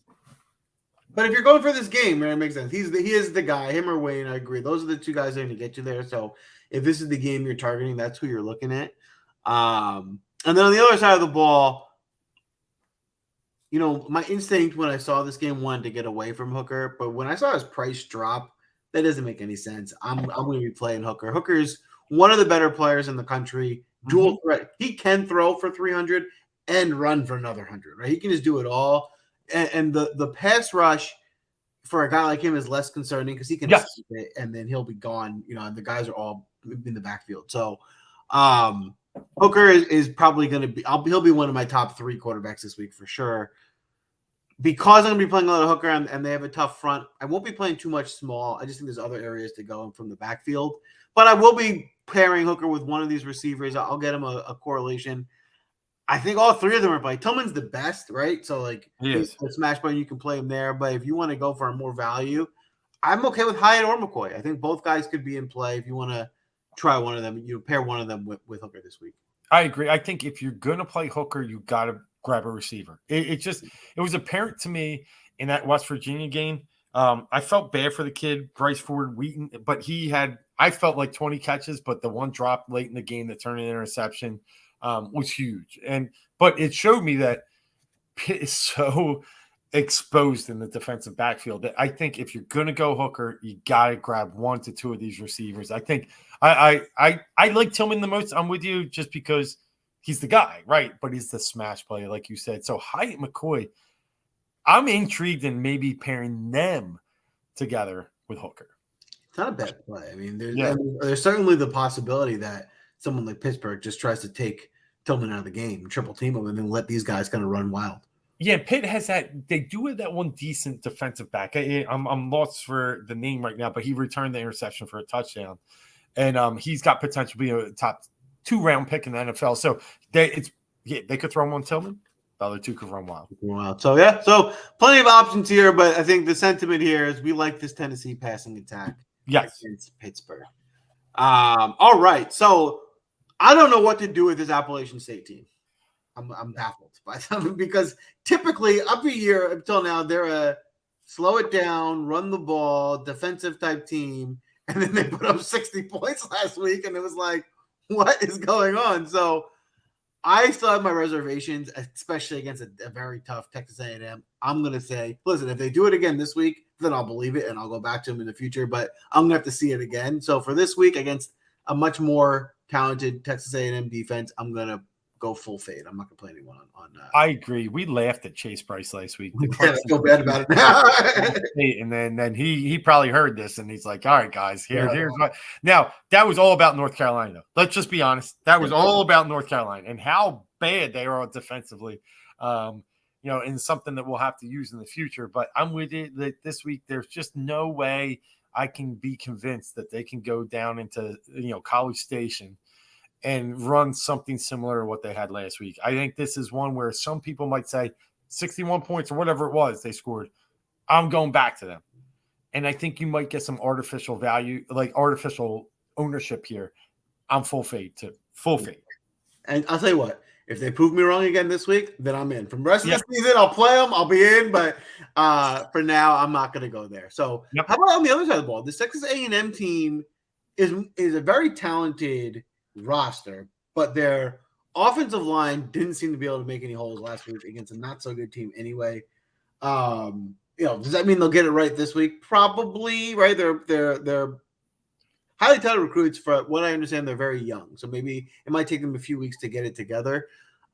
But if you're going for this game, man, it makes sense. He is the guy. Him or Wayne, I agree. Those are the two guys that are going to get you there. So if this is the game you're targeting, that's who you're looking at. And then on the other side of the ball, my instinct when I saw this game wanted to get away from Hooker. But when I saw his price drop, that doesn't make any sense. I'm going to be playing Hooker. Hooker's one of the better players in the country. Dual threat. He can throw for 300 and run for another 100, right? He can just do it all. And the pass rush for a guy like him is less concerning because he can escape it and then he'll be gone. And the guys are all in the backfield. So Hooker is probably going to be. He'll be one of my top 3 quarterbacks this week for sure. Because I'm going to be playing a lot of Hooker and they have a tough front, I won't be playing too much small. I just think there's other areas to go from the backfield. But I will be pairing Hooker with one of these receivers. I'll get him a correlation. I think all 3 of them are playing. Tillman's the best, right? So, like, he's a smash button, you can play him there. But if you want to go for a more value, I'm okay with Hyatt or McCoy. I think both guys could be in play. If you want to try one of them, pair one of them with Hooker this week. I agree. I think if you're going to play Hooker, you got to grab a receiver. It was apparent to me in that West Virginia game. I felt bad for the kid, Bryce Ford Wheaton, but I felt like 20 catches, but the one drop late in the game that turned an interception was huge. But it showed me that Pitt is so exposed in the defensive backfield that I think if you're going to go Hooker, you got to grab 1 to 2 of these receivers. I think I like Tillman the most. I'm with you just because he's the guy, right? But he's the smash player, like you said. So Hyatt McCoy, I'm intrigued in maybe pairing them together with Hooker. It's not a bad play. I mean, there's certainly the possibility that someone like Pittsburgh just tries to take Tillman out of the game, triple team him, and then let these guys kind of run wild. Yeah, Pitt has that. They do have that one decent defensive back. I'm lost for the name right now, but he returned the interception for a touchdown, and he's got potential to be a top 2-round pick in the NFL. So they could throw him on Tillman. The other 2 could run wild. So plenty of options here, but I think the sentiment here is we like this Tennessee passing attack. Yes, against Pittsburgh. All right, so I don't know what to do with this Appalachian State team. I'm baffled by them because typically up a year until now they're a slow it down, run the ball, defensive type team, and then they put up 60 points last week, and it was like, what is going on? So I still have my reservations, especially against a very tough Texas A&M. I'm going to say, listen, if they do it again this week, then I'll believe it and I'll go back to them in the future, but I'm going to have to see it again. So for this week against a much more talented Texas A&M defense, I'm going to go full fade. I'm not going to play anyone on that. I agree. We laughed at Chase Bryce last week. I feel bad about it now. And then he probably heard this and he's like, all right, guys, here's what. Now, that was all about North Carolina, though. Let's just be honest. That was all about North Carolina and how bad they are defensively. And something that we'll have to use in the future. But I'm with it that this week there's just no way I can be convinced that they can go down into College Station and run something similar to what they had last week. I think this is one where some people might say 61 points or whatever it was they scored. I'm going back to them. And I think you might get some artificial value, like artificial ownership here. I'm full fade too. Full fade. And I'll tell you what, if they prove me wrong again this week, then I'm in. From the rest of the season, I'll play them. I'll be in. But for now, I'm not going to go there. So how about on the other side of the ball? The Texas A&M team is a very talented roster, but their offensive line didn't seem to be able to make any holes last week against a not so good team anyway. Does that mean they'll get it right this week? Probably, right? They're highly touted recruits. For what I understand, they're very young, so maybe it might take them a few weeks to get it together.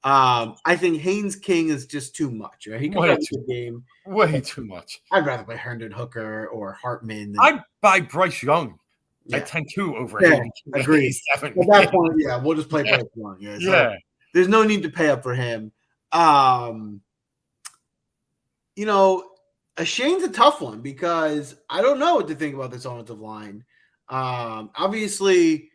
I think Haynes King is just too much. Right? He can play the game way too much. I'd rather play Herndon Hooker or Hartman. I'd buy Bryce Young at 10-2 over. Yeah, agreed. At that point, we'll just play Bryce Young. So there's no need to pay up for him. Shane's a tough one because I don't know what to think about this offensive line. Obviously,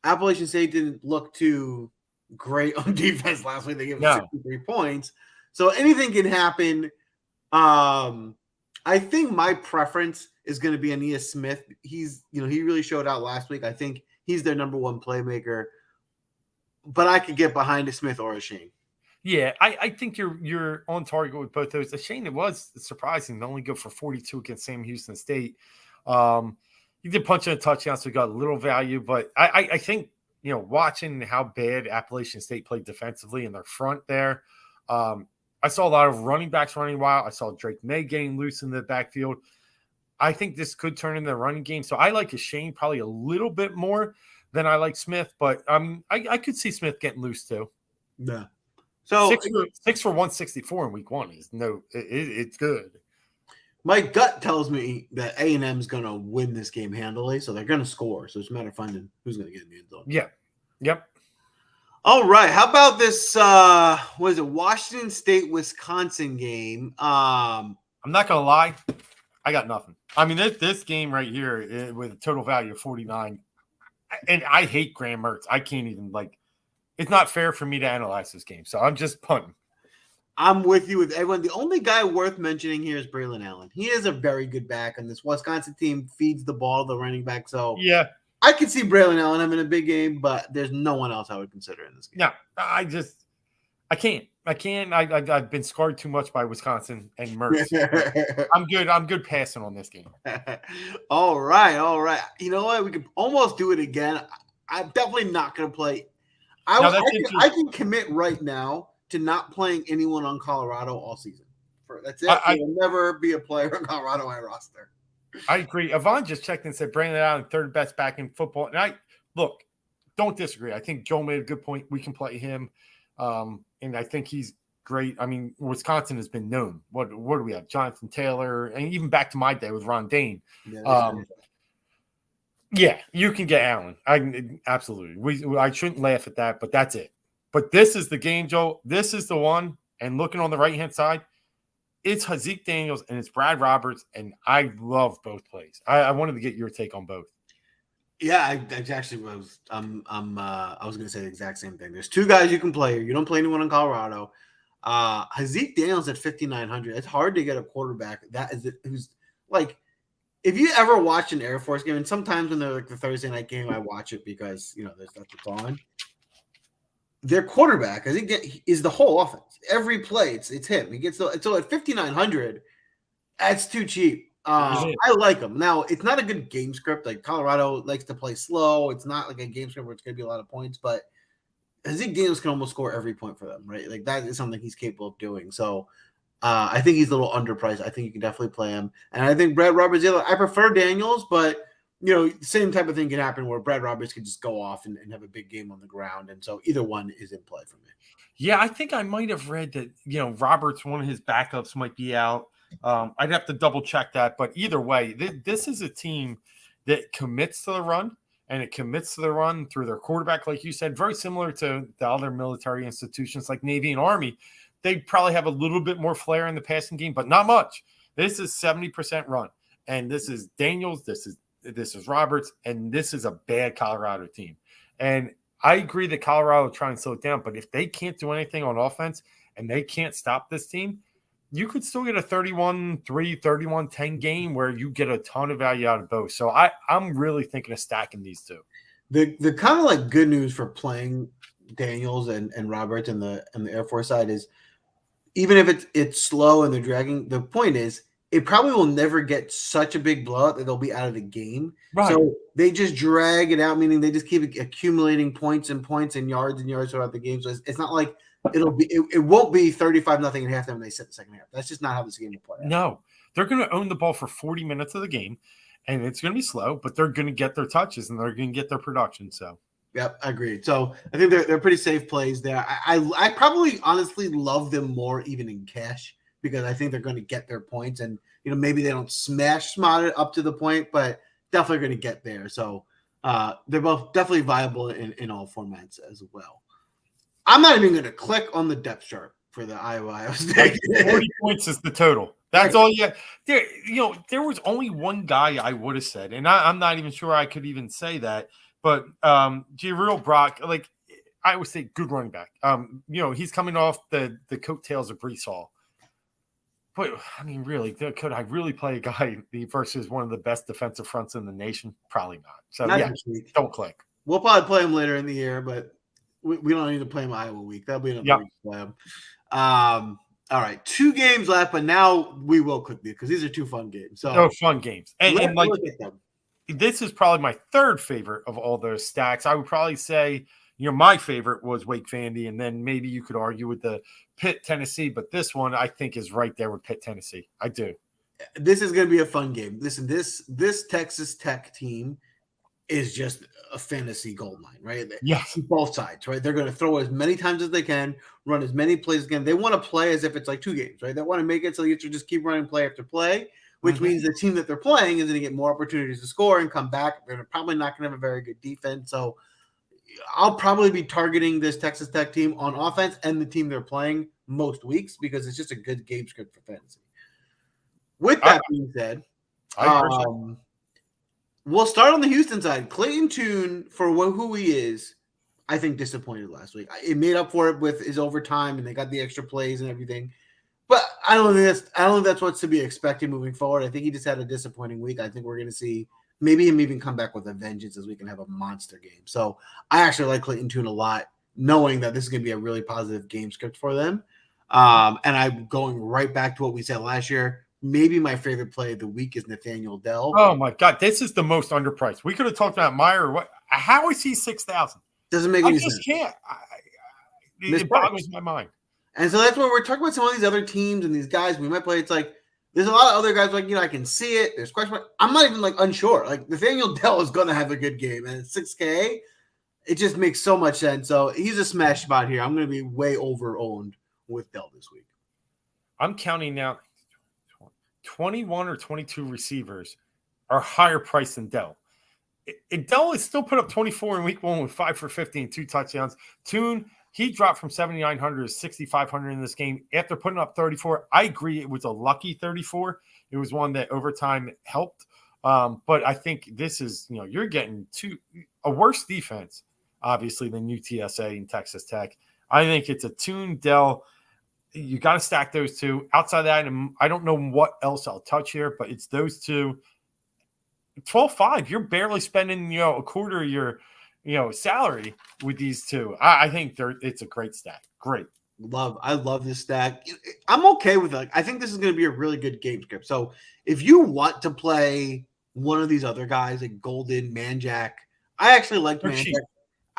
Appalachian State didn't look too great on defense last week. They gave them 63 points. So anything can happen. I think my preference is going to be Aeneas Smith. He really showed out last week. I think he's their number one playmaker. But I could get behind a Smith or a Shane. Yeah, I think you're on target with both those. A Shane, it was surprising to only go for 42 against Sam Houston State. He did punch in a touchdown, so he got a little value. But I think, watching how bad Appalachian State played defensively in their front there, I saw a lot of running backs running wild. I saw Drake May getting loose in the backfield. I think this could turn into a running game. So I like a Shane probably a little bit more than I like Smith. But I could see Smith getting loose too. Yeah. So 6 for 164 in week one is it's good. My gut tells me that A&M is going to win this game handily, so they're going to score. So it's a matter of finding who's going to get in the end zone. Yeah. Yep. All right. How about this? Washington State Wisconsin game? I'm not going to lie. I got nothing. I mean, this game right here with a total value of 49, and I hate Graham Mertz. I can't even it's not fair for me to analyze this game, so I'm just punting. I'm with you with everyone. The only guy worth mentioning here is Braylon Allen. He is a very good back, and this Wisconsin team feeds the ball to the running back. So yeah, I could see Braylon Allen having a big game, but there's no one else I would consider in this game. No, I can't. I've been scarred too much by Wisconsin and Mertz. I'm good passing on this game. All right. You know what? We could almost do it again. I'm definitely not going to play. I can commit right now to not playing anyone on Colorado all season. That's it. I will never be a player on Colorado on my roster. I agree. Yvonne just checked and said Brandon Allen, third best back in football. And don't disagree. I think Joel made a good point. We can play him. And I think he's great. I mean, Wisconsin has been known. What do we have? Jonathan Taylor, and even back to my day with Ron Dane. Yeah, you can get Allen. Absolutely. I shouldn't laugh at that, but that's it. But this is the game, Joe. This is the one. And looking on the right-hand side, it's Hazik Daniels and it's Brad Roberts, and I love both plays. I wanted to get your take on both. Yeah, I actually was. I was going to say the exact same thing. There's two guys you can play. You don't play anyone in Colorado. Hazik Daniels at 5,900. It's hard to get a quarterback who's like. If you ever watch an Air Force game, and sometimes when they're the Thursday night game, I watch it because that's what's on. Their quarterback, I think, is the whole offense. Every play, it's him. He gets so at 5,900. That's too cheap. I like him. Now, it's not a good game script. Like Colorado likes to play slow. It's not like a game script where it's going to be a lot of points. But Hazik Daniels can almost score every point for them, right? Like that is something he's capable of doing. So. I think he's a little underpriced. I think you can definitely play him. And I think Brad Roberts, I prefer Daniels, but, same type of thing can happen where Brad Roberts could just go off and have a big game on the ground. And so either one is in play for me. Yeah, I think I might have read that, Roberts, one of his backups might be out. I'd have to double check that. But either way, this is a team that commits to the run, and it commits to the run through their quarterback, like you said, very similar to the other military institutions like Navy and Army. They probably have a little bit more flair in the passing game, but not much. This is 70% run, and this is Daniels. This is Roberts, and this is a bad Colorado team. And I agree that Colorado will try and slow it down, but if they can't do anything on offense and they can't stop this team, you could still get a 31-3, 31-10 game where you get a ton of value out of both. So I'm really thinking of stacking these two. The kind of like good news for playing Daniels and Roberts and the Air Force side is even if it's slow and they're dragging, the point is it probably will never get such a big blowout that they'll be out of the game. Right. So they just drag it out, meaning they just keep accumulating points and yards throughout the game. So it's not like it won't be 35-0 at halftime when they set the second half. That's just not how this game will play out. No, they're going to own the ball for 40 minutes of the game, and it's going to be slow, but they're going to get their touches and they're going to get their production. So. Yep, I agree. So I think they're pretty safe plays there. I probably honestly love them more even in cash because I think they're going to get their points and maybe they don't smash it up to the point, but definitely going to get there. So they're both definitely viable in all formats as well. I'm not even going to click on the depth chart for the Iowa State. 40 points is the total. That's all you there. There was only one guy I would have said, and I'm not even sure I could even say that. But Jabril Brock, like I would say, good running back. He's coming off the coattails of Breece Hall. But I mean, really, could I really play a guy versus one of the best defensive fronts in the nation? Probably not. So don't click. We'll probably play him later in the year, but we don't need to play him Iowa week. That'll be another week to play him. All right, 2 games left, but now we will click these because these are 2 fun games. So fun games, and like. This is probably my third favorite of all those stacks. I would probably say, my favorite was Wake Vandy, and then maybe you could argue with the Pitt Tennessee, but this one I think is right there with Pitt Tennessee. I do. This is going to be a fun game. Listen, this Texas Tech team is just a fantasy gold mine, right? Yes. Both sides, right? They're going to throw as many times as they can, run as many plays as they can. They want to play as if it's like 2 games, right? They want to make it so you have to just keep running play after play. Which means the team that they're playing is going to get more opportunities to score and come back. They're probably not going to have a very good defense. So I'll probably be targeting this Texas Tech team on offense and the team they're playing most weeks because it's just a good game script for fantasy. With that being said, we'll start on the Houston side. Clayton Tune, for who he is, I think disappointed last week. It made up for it with his overtime, and they got the extra plays and everything. But I don't think that's what's to be expected moving forward. I think he just had a disappointing week. I think we're going to see maybe him even come back with a vengeance as we can have a monster game. So I actually like Clayton Tune a lot, knowing that this is going to be a really positive game script for them. And I'm going right back to what we said last year. Maybe my favorite play of the week is Nathaniel Dell. Oh my God, this is the most underpriced. We could have talked about Meyer. What? How is he 6,000? Doesn't make any sense. I just can't. It boggles my mind. And so that's where we're talking about some of these other teams and these guys we might play. It's like there's a lot of other guys like, I can see it. There's question mark. I'm not even unsure. Like Nathaniel Dell is going to have a good game. And at 6K, it just makes so much sense. So he's a smash spot here. I'm going to be way over-owned with Dell this week. I'm counting now 21 or 22 receivers are higher priced than Dell. Dell has still put up 24 in week 1 with 5 for 50 and 2 touchdowns. Tune, he dropped from 7,900 to 6,500 in this game after putting up 34. I agree it was a lucky 34. It was one that overtime helped. But I think this is, you're getting a worse defense, obviously, than UTSA and Texas Tech. I think it's a Tune, Dell. You got to stack those 2. Outside that, I don't know what else I'll touch here, but it's those 2. 12.5, you're barely spending, a quarter of your salary with these 2. I think it's a great stack. Great. I love this stack. I'm okay with it. I think this is going to be a really good game script. So if you want to play one of these other guys like Golden, Manjack, I actually like Manjack.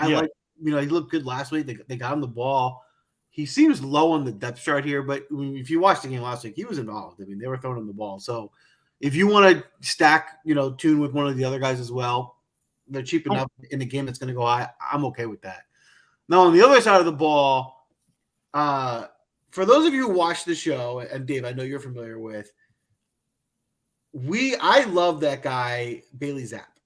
Like, he looked good last week. They got him the ball. He seems low on the depth chart here, but if you watched the game last week, he was involved. I mean, they were throwing him the ball. So if you want to stack, Tune with one of the other guys as well, they're cheap enough in a game that's going to go high. I'm okay with that. Now, on the other side of the ball, for those of you who watch the show, and Dave, I know you're familiar with, I love that guy, Bailey Zapp.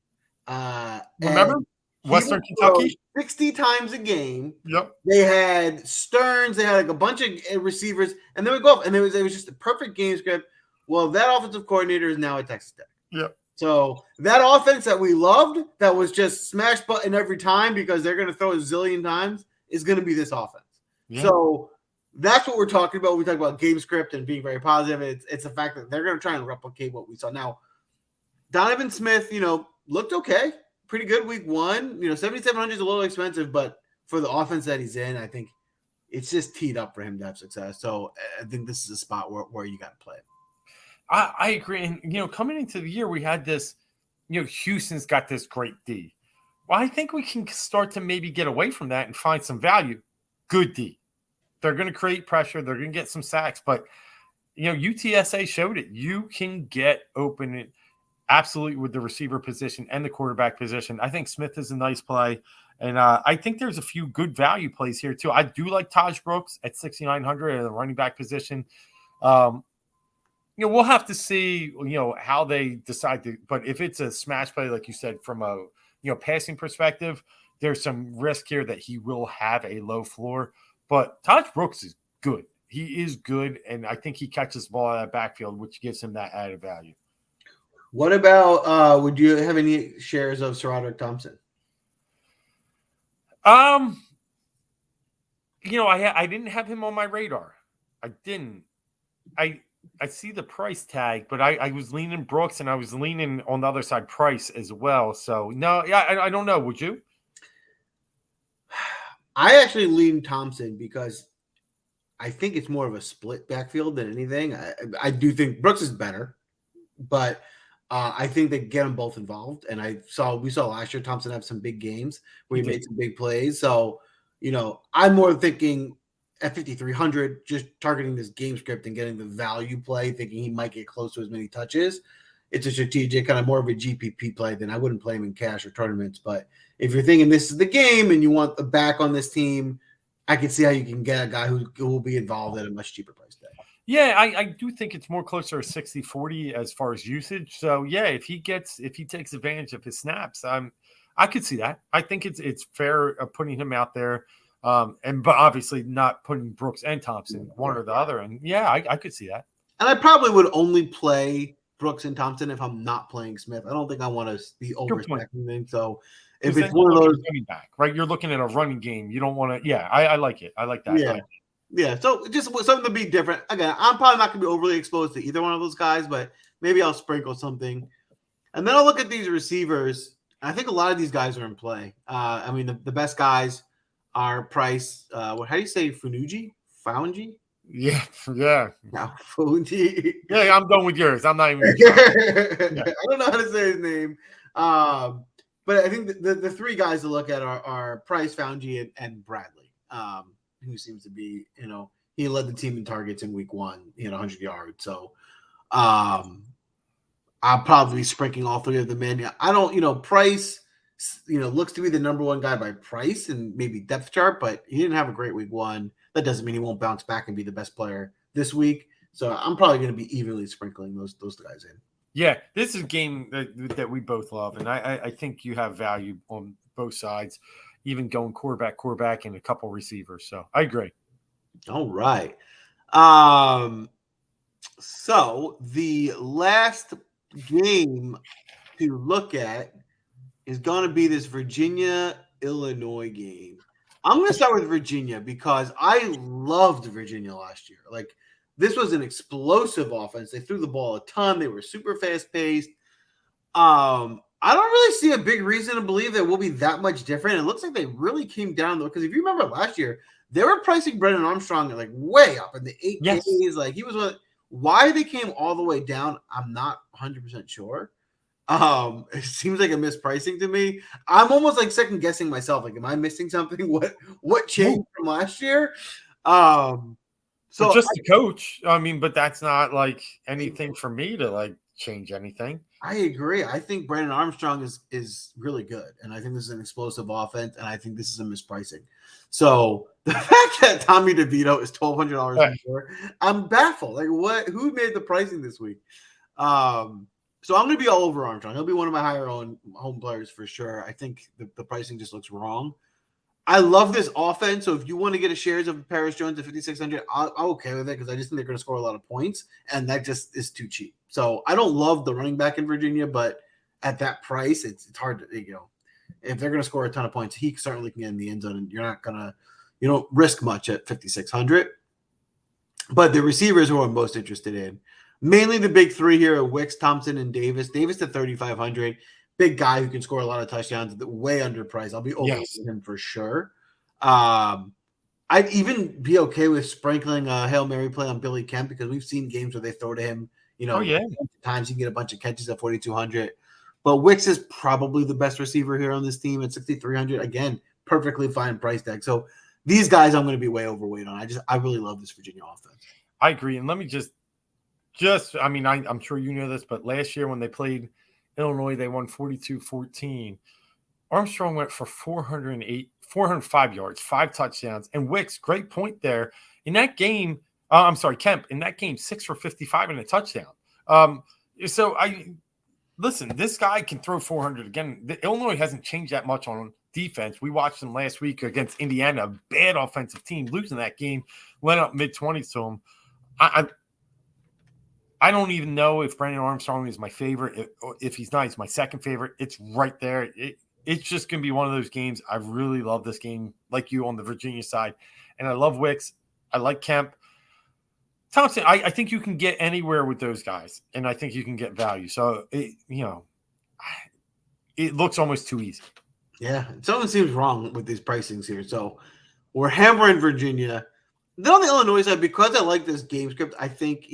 Remember? Western Kentucky? 60 times a game. Yep. They had Stearns. They had a bunch of receivers, and they would go up, and it was just a perfect game script. Well, that offensive coordinator is now at Texas Tech. Yep. So that offense that we loved, that was just smash button every time because they're going to throw a zillion times, is going to be this offense. Yeah. So that's what we're talking about. We talk about game script and being very positive. It's the fact that they're going to try and replicate what we saw. Now, Donovan Smith, looked okay, pretty good week 1. 7,700 is a little expensive, but for the offense that he's in, I think it's just teed up for him to have success. So I think this is a spot where you got to play it. I agree. And, coming into the year, we had this, Houston's got this great D. Well, I think we can start to maybe get away from that and find some value. Good D. They're going to create pressure. They're going to get some sacks. But, UTSA showed it. You can get open absolutely with the receiver position and the quarterback position. I think Smith is a nice play. And I think there's a few good value plays here, too. I do like Taj Brooks at 6,900 at the running back position. We'll have to see, how they decide to. But if it's a smash play, like you said, from a, passing perspective, there's some risk here that he will have a low floor. But Taj Brooks is good. He is good, and I think he catches the ball out of that backfield, which gives him that added value. What about, would you have any shares of SaRodorick Thompson? I didn't have him on my radar. I didn't. I see the price tag, but I was leaning Brooks and I was leaning on the other side Price as well. So no, I don't know. Would you? I actually lean Thompson because I think it's more of a split backfield than anything. I do think Brooks is better, but I think they get them both involved. And we saw last year Thompson have some big games where he made some big plays. So, I'm more thinking at 5,300, just targeting this game script and getting the value play, thinking he might get close to as many touches. It's a strategic, kind of more of a GPP play than I wouldn't play him in cash or tournaments. But if you're thinking this is the game and you want the back on this team, I can see how you can get a guy who will be involved at a much cheaper price tag. Yeah, I do think it's more closer to 60-40 as far as usage. So yeah, if he takes advantage of his snaps, I could see that. I think it's fair putting him out there. But obviously not putting Brooks and Thompson one or the other. And yeah, I could see that. And I probably would only play Brooks and Thompson if I'm not playing Smith. I don't think I want to be overstacking them. So if it's one of those running back, right? You're looking at a running game. You don't want to. Yeah, I like it. I like that. Yeah. Yeah. So just something to be different. Again, I'm probably not going to be overly exposed to either one of those guys, but maybe I'll sprinkle something. And then I'll look at these receivers. I think a lot of these guys are in play. The best guys are Price. How do you say Funuji? Founji? Yeah. No, Fuji. Yeah, I'm going with yours. I'm not even. I don't know how to say his name. But I think the three guys to look at are Price, Founji, and Bradley, who seems to be, he led the team in targets in week 1. He had 100 yards. So I'll probably be sprinkling all three of them in. I don't, Price, looks to be the number one guy by price and maybe depth chart, but he didn't have a great week 1. That doesn't mean he won't bounce back and be the best player this week. So I'm probably going to be evenly sprinkling those guys in. Yeah, this is a game that we both love, and I think you have value on both sides, even going quarterback, and a couple receivers. So I agree. All right. So the last game to look at is going to be this Virginia-Illinois game. I'm going to start with Virginia because I loved Virginia last year. Like, this was an explosive offense. They threw the ball a ton. They were super fast-paced. I don't really see a big reason to believe that we'll be that much different. It looks like they really came down, though, because if you remember last year, they were pricing Brennan Armstrong at, way up in the 8Ks. Like, he was one. Why they came all the way down, I'm not 100% sure. It seems like a mispricing to me. I'm almost second guessing myself. Like, am I missing something? What changed from last year? So just the coach. But that's not anything for me to change anything. I agree. I think Brandon Armstrong is really good, and I think this is an explosive offense, and I think this is a mispricing. So the fact that Tommy DeVito is $1,200 more, I'm baffled. Who made the pricing this week? So I'm going to be all over Armstrong. He'll be one of my higher own home players for sure. I think the pricing just looks wrong. I love this offense. So if you want to get a shares of Paris Jones at 5,600, I'm okay with it because I just think they're going to score a lot of points, and that just is too cheap. So I don't love the running back in Virginia, but at that price, it's hard to, if they're going to score a ton of points, he certainly can get in the end zone, and you don't risk much at 5,600. But the receivers who I'm most interested in, mainly the big three here are Wicks, Thompson, and Davis. Davis at 3,500. Big guy who can score a lot of touchdowns, way underpriced. I'll be over Yes. him for sure. I'd even be okay with sprinkling a Hail Mary play on Billy Kemp because we've seen games where they throw to him, Oh, yeah. times he can get a bunch of catches at 4,200. But Wicks is probably the best receiver here on this team at 6,300. Again, perfectly fine price tag. So these guys I'm going to be way overweight on. I really love this Virginia offense. I agree. And let me I mean, I'm sure you know this, but last year when they played Illinois, they won 42-14. Armstrong went for 405 yards, 5 touchdowns. And Wicks, great point there. In that game, Kemp, in that game, 6 for 55 and a touchdown. Listen, this guy can throw 400 again. Illinois hasn't changed that much on defense. We watched them last week against Indiana, a bad offensive team, losing that game, went up mid-20s to them. I don't even know if Brennan Armstrong is my favorite. If he's not, he's my second favorite. It's right there. It's just going to be one of those games. I really love this game, like you on the Virginia side. And I love Wicks. I like Kemp. Thompson, I think you can get anywhere with those guys, and I think you can get value. So, it looks almost too easy. Yeah, something seems wrong with these pricings here. So we're hammering Virginia. Then on the Illinois side, because I like this game script, I think,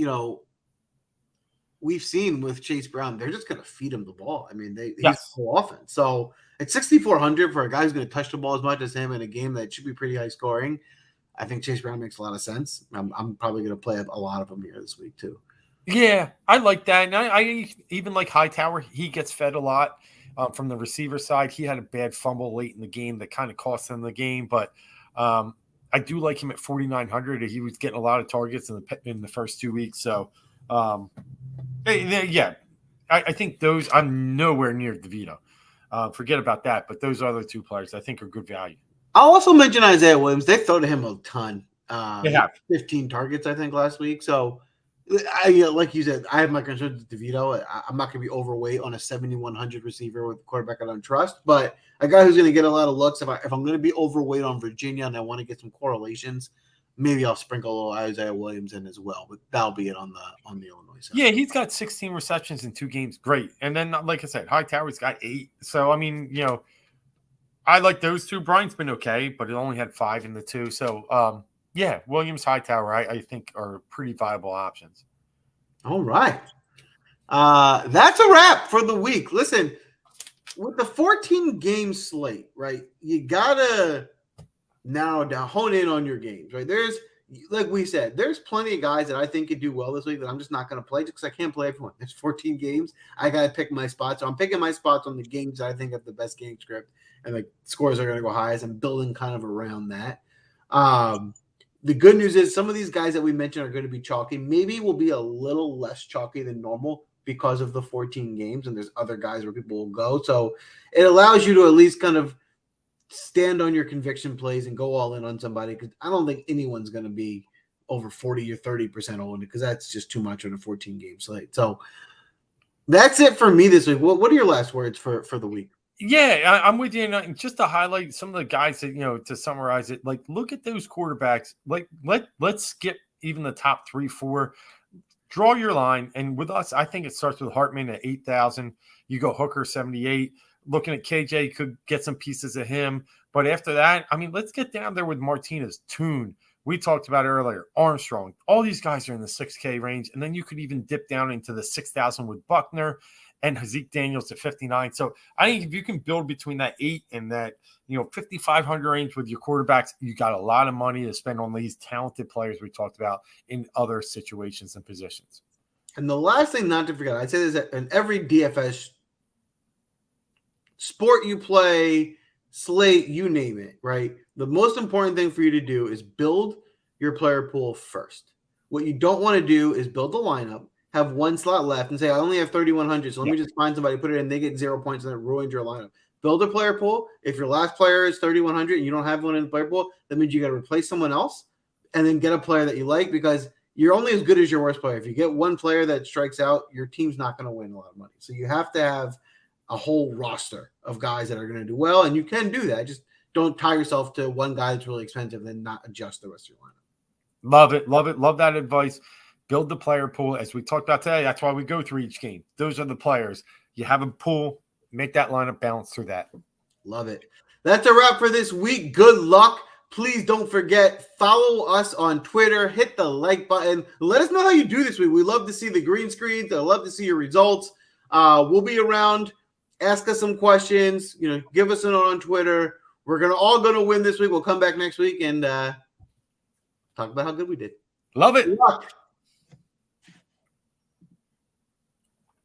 we've seen with Chase Brown, they're just going to feed him the ball. I mean, he's so offense. So at 6,400 for a guy who's going to touch the ball as much as him in a game that should be pretty high scoring, I think Chase Brown makes a lot of sense. I'm probably going to play a lot of them here this week too. Yeah, I like that. And I even like Hightower. He gets fed a lot from the receiver side. He had a bad fumble late in the game that kind of cost him the game. But I do like him at 4,900. He was getting a lot of targets in the first 2 weeks. So, yeah, I think those – I'm nowhere near DeVito. Forget about that. But those other two players I think are good value. I'll also mention Isaiah Williams. They throw to him a ton. They have 15 targets, I think, last week. So, like you said, I have my concerns with DeVito. I'm not going to be overweight on a 7,100 receiver with a quarterback I don't trust. But a guy who's going to get a lot of looks, if I'm going to be overweight on Virginia and I want to get some correlations, maybe I'll sprinkle a little Isaiah Williams in as well. But that'll be it on the Illinois side. Yeah, he's got 16 receptions in 2 games. Great. And then, like I said, Hightower's got 8. So, I mean, I like those two. Brian's been okay, but it only had 5 in the 2. So, yeah, Williams, Hightower, I think are pretty viable options. All right. That's a wrap for the week. Listen, with the 14-game slate, right, you got to narrow down, hone in on your games, right? There's, like we said, there's plenty of guys that I think could do well this week that I'm just not going to play just because I can't play everyone. There's 14 games. I got to pick my spots. So I'm picking my spots on the games that I think have the best game script and the scores are going to go highest. I'm building kind of around that. The good news is some of these guys that we mentioned are going to be chalky. Maybe will be a little less chalky than normal because of the 14 games, and there's other guys where people will go. So it allows you to at least kind of stand on your conviction plays and go all in on somebody because I don't think anyone's going to be over 40 or 30% owned because that's just too much on a 14-game slate. So that's it for me this week. What are your last words for the week? Yeah, I'm with you. And just to highlight some of the guys that, to summarize it, like look at those quarterbacks. Like let's skip even the top 3, 4. Draw your line. And with us, I think it starts with Hartman at 8,000. You go Hooker 78. Looking at KJ, could get some pieces of him. But after that, I mean, let's get down there with Martinez, Toon. We talked about earlier, Armstrong. All these guys are in the 6K range. And then you could even dip down into the 6,000 with Buckner and Zeke Daniels at 59. So I think if you can build between that 8 and that, 5,500 range with your quarterbacks, you got a lot of money to spend on these talented players we talked about in other situations and positions. And the last thing not to forget, I say this in every DFS sport you play, slate, you name it, right? The most important thing for you to do is build your player pool first. What you don't want to do is build the lineup, have one slot left, and say, I only have 3,100, so let me just find somebody, put it in, they get 0 points, and it ruins your lineup. Build a player pool. If your last player is 3,100 and you don't have one in the player pool, that means you got to replace someone else and then get a player that you like because you're only as good as your worst player. If you get one player that strikes out, your team's not going to win a lot of money. So you have to have a whole roster of guys that are going to do well, and you can do that. Just don't tie yourself to one guy that's really expensive and not adjust the rest of your lineup. Love it. Love it. Love that advice. Build the player pool. As we talked about today, that's why we go through each game. Those are the players. You have a pool, make that lineup balance through that. Love it. That's a wrap for this week. Good luck. Please don't forget, follow us on Twitter. Hit the like button. Let us know how you do this week. We love to see the green screens. I love to see your results. We'll be around. Ask us some questions. Give us a note on Twitter. We're all gonna win this week. We'll come back next week and talk about how good we did. Love it. Good luck.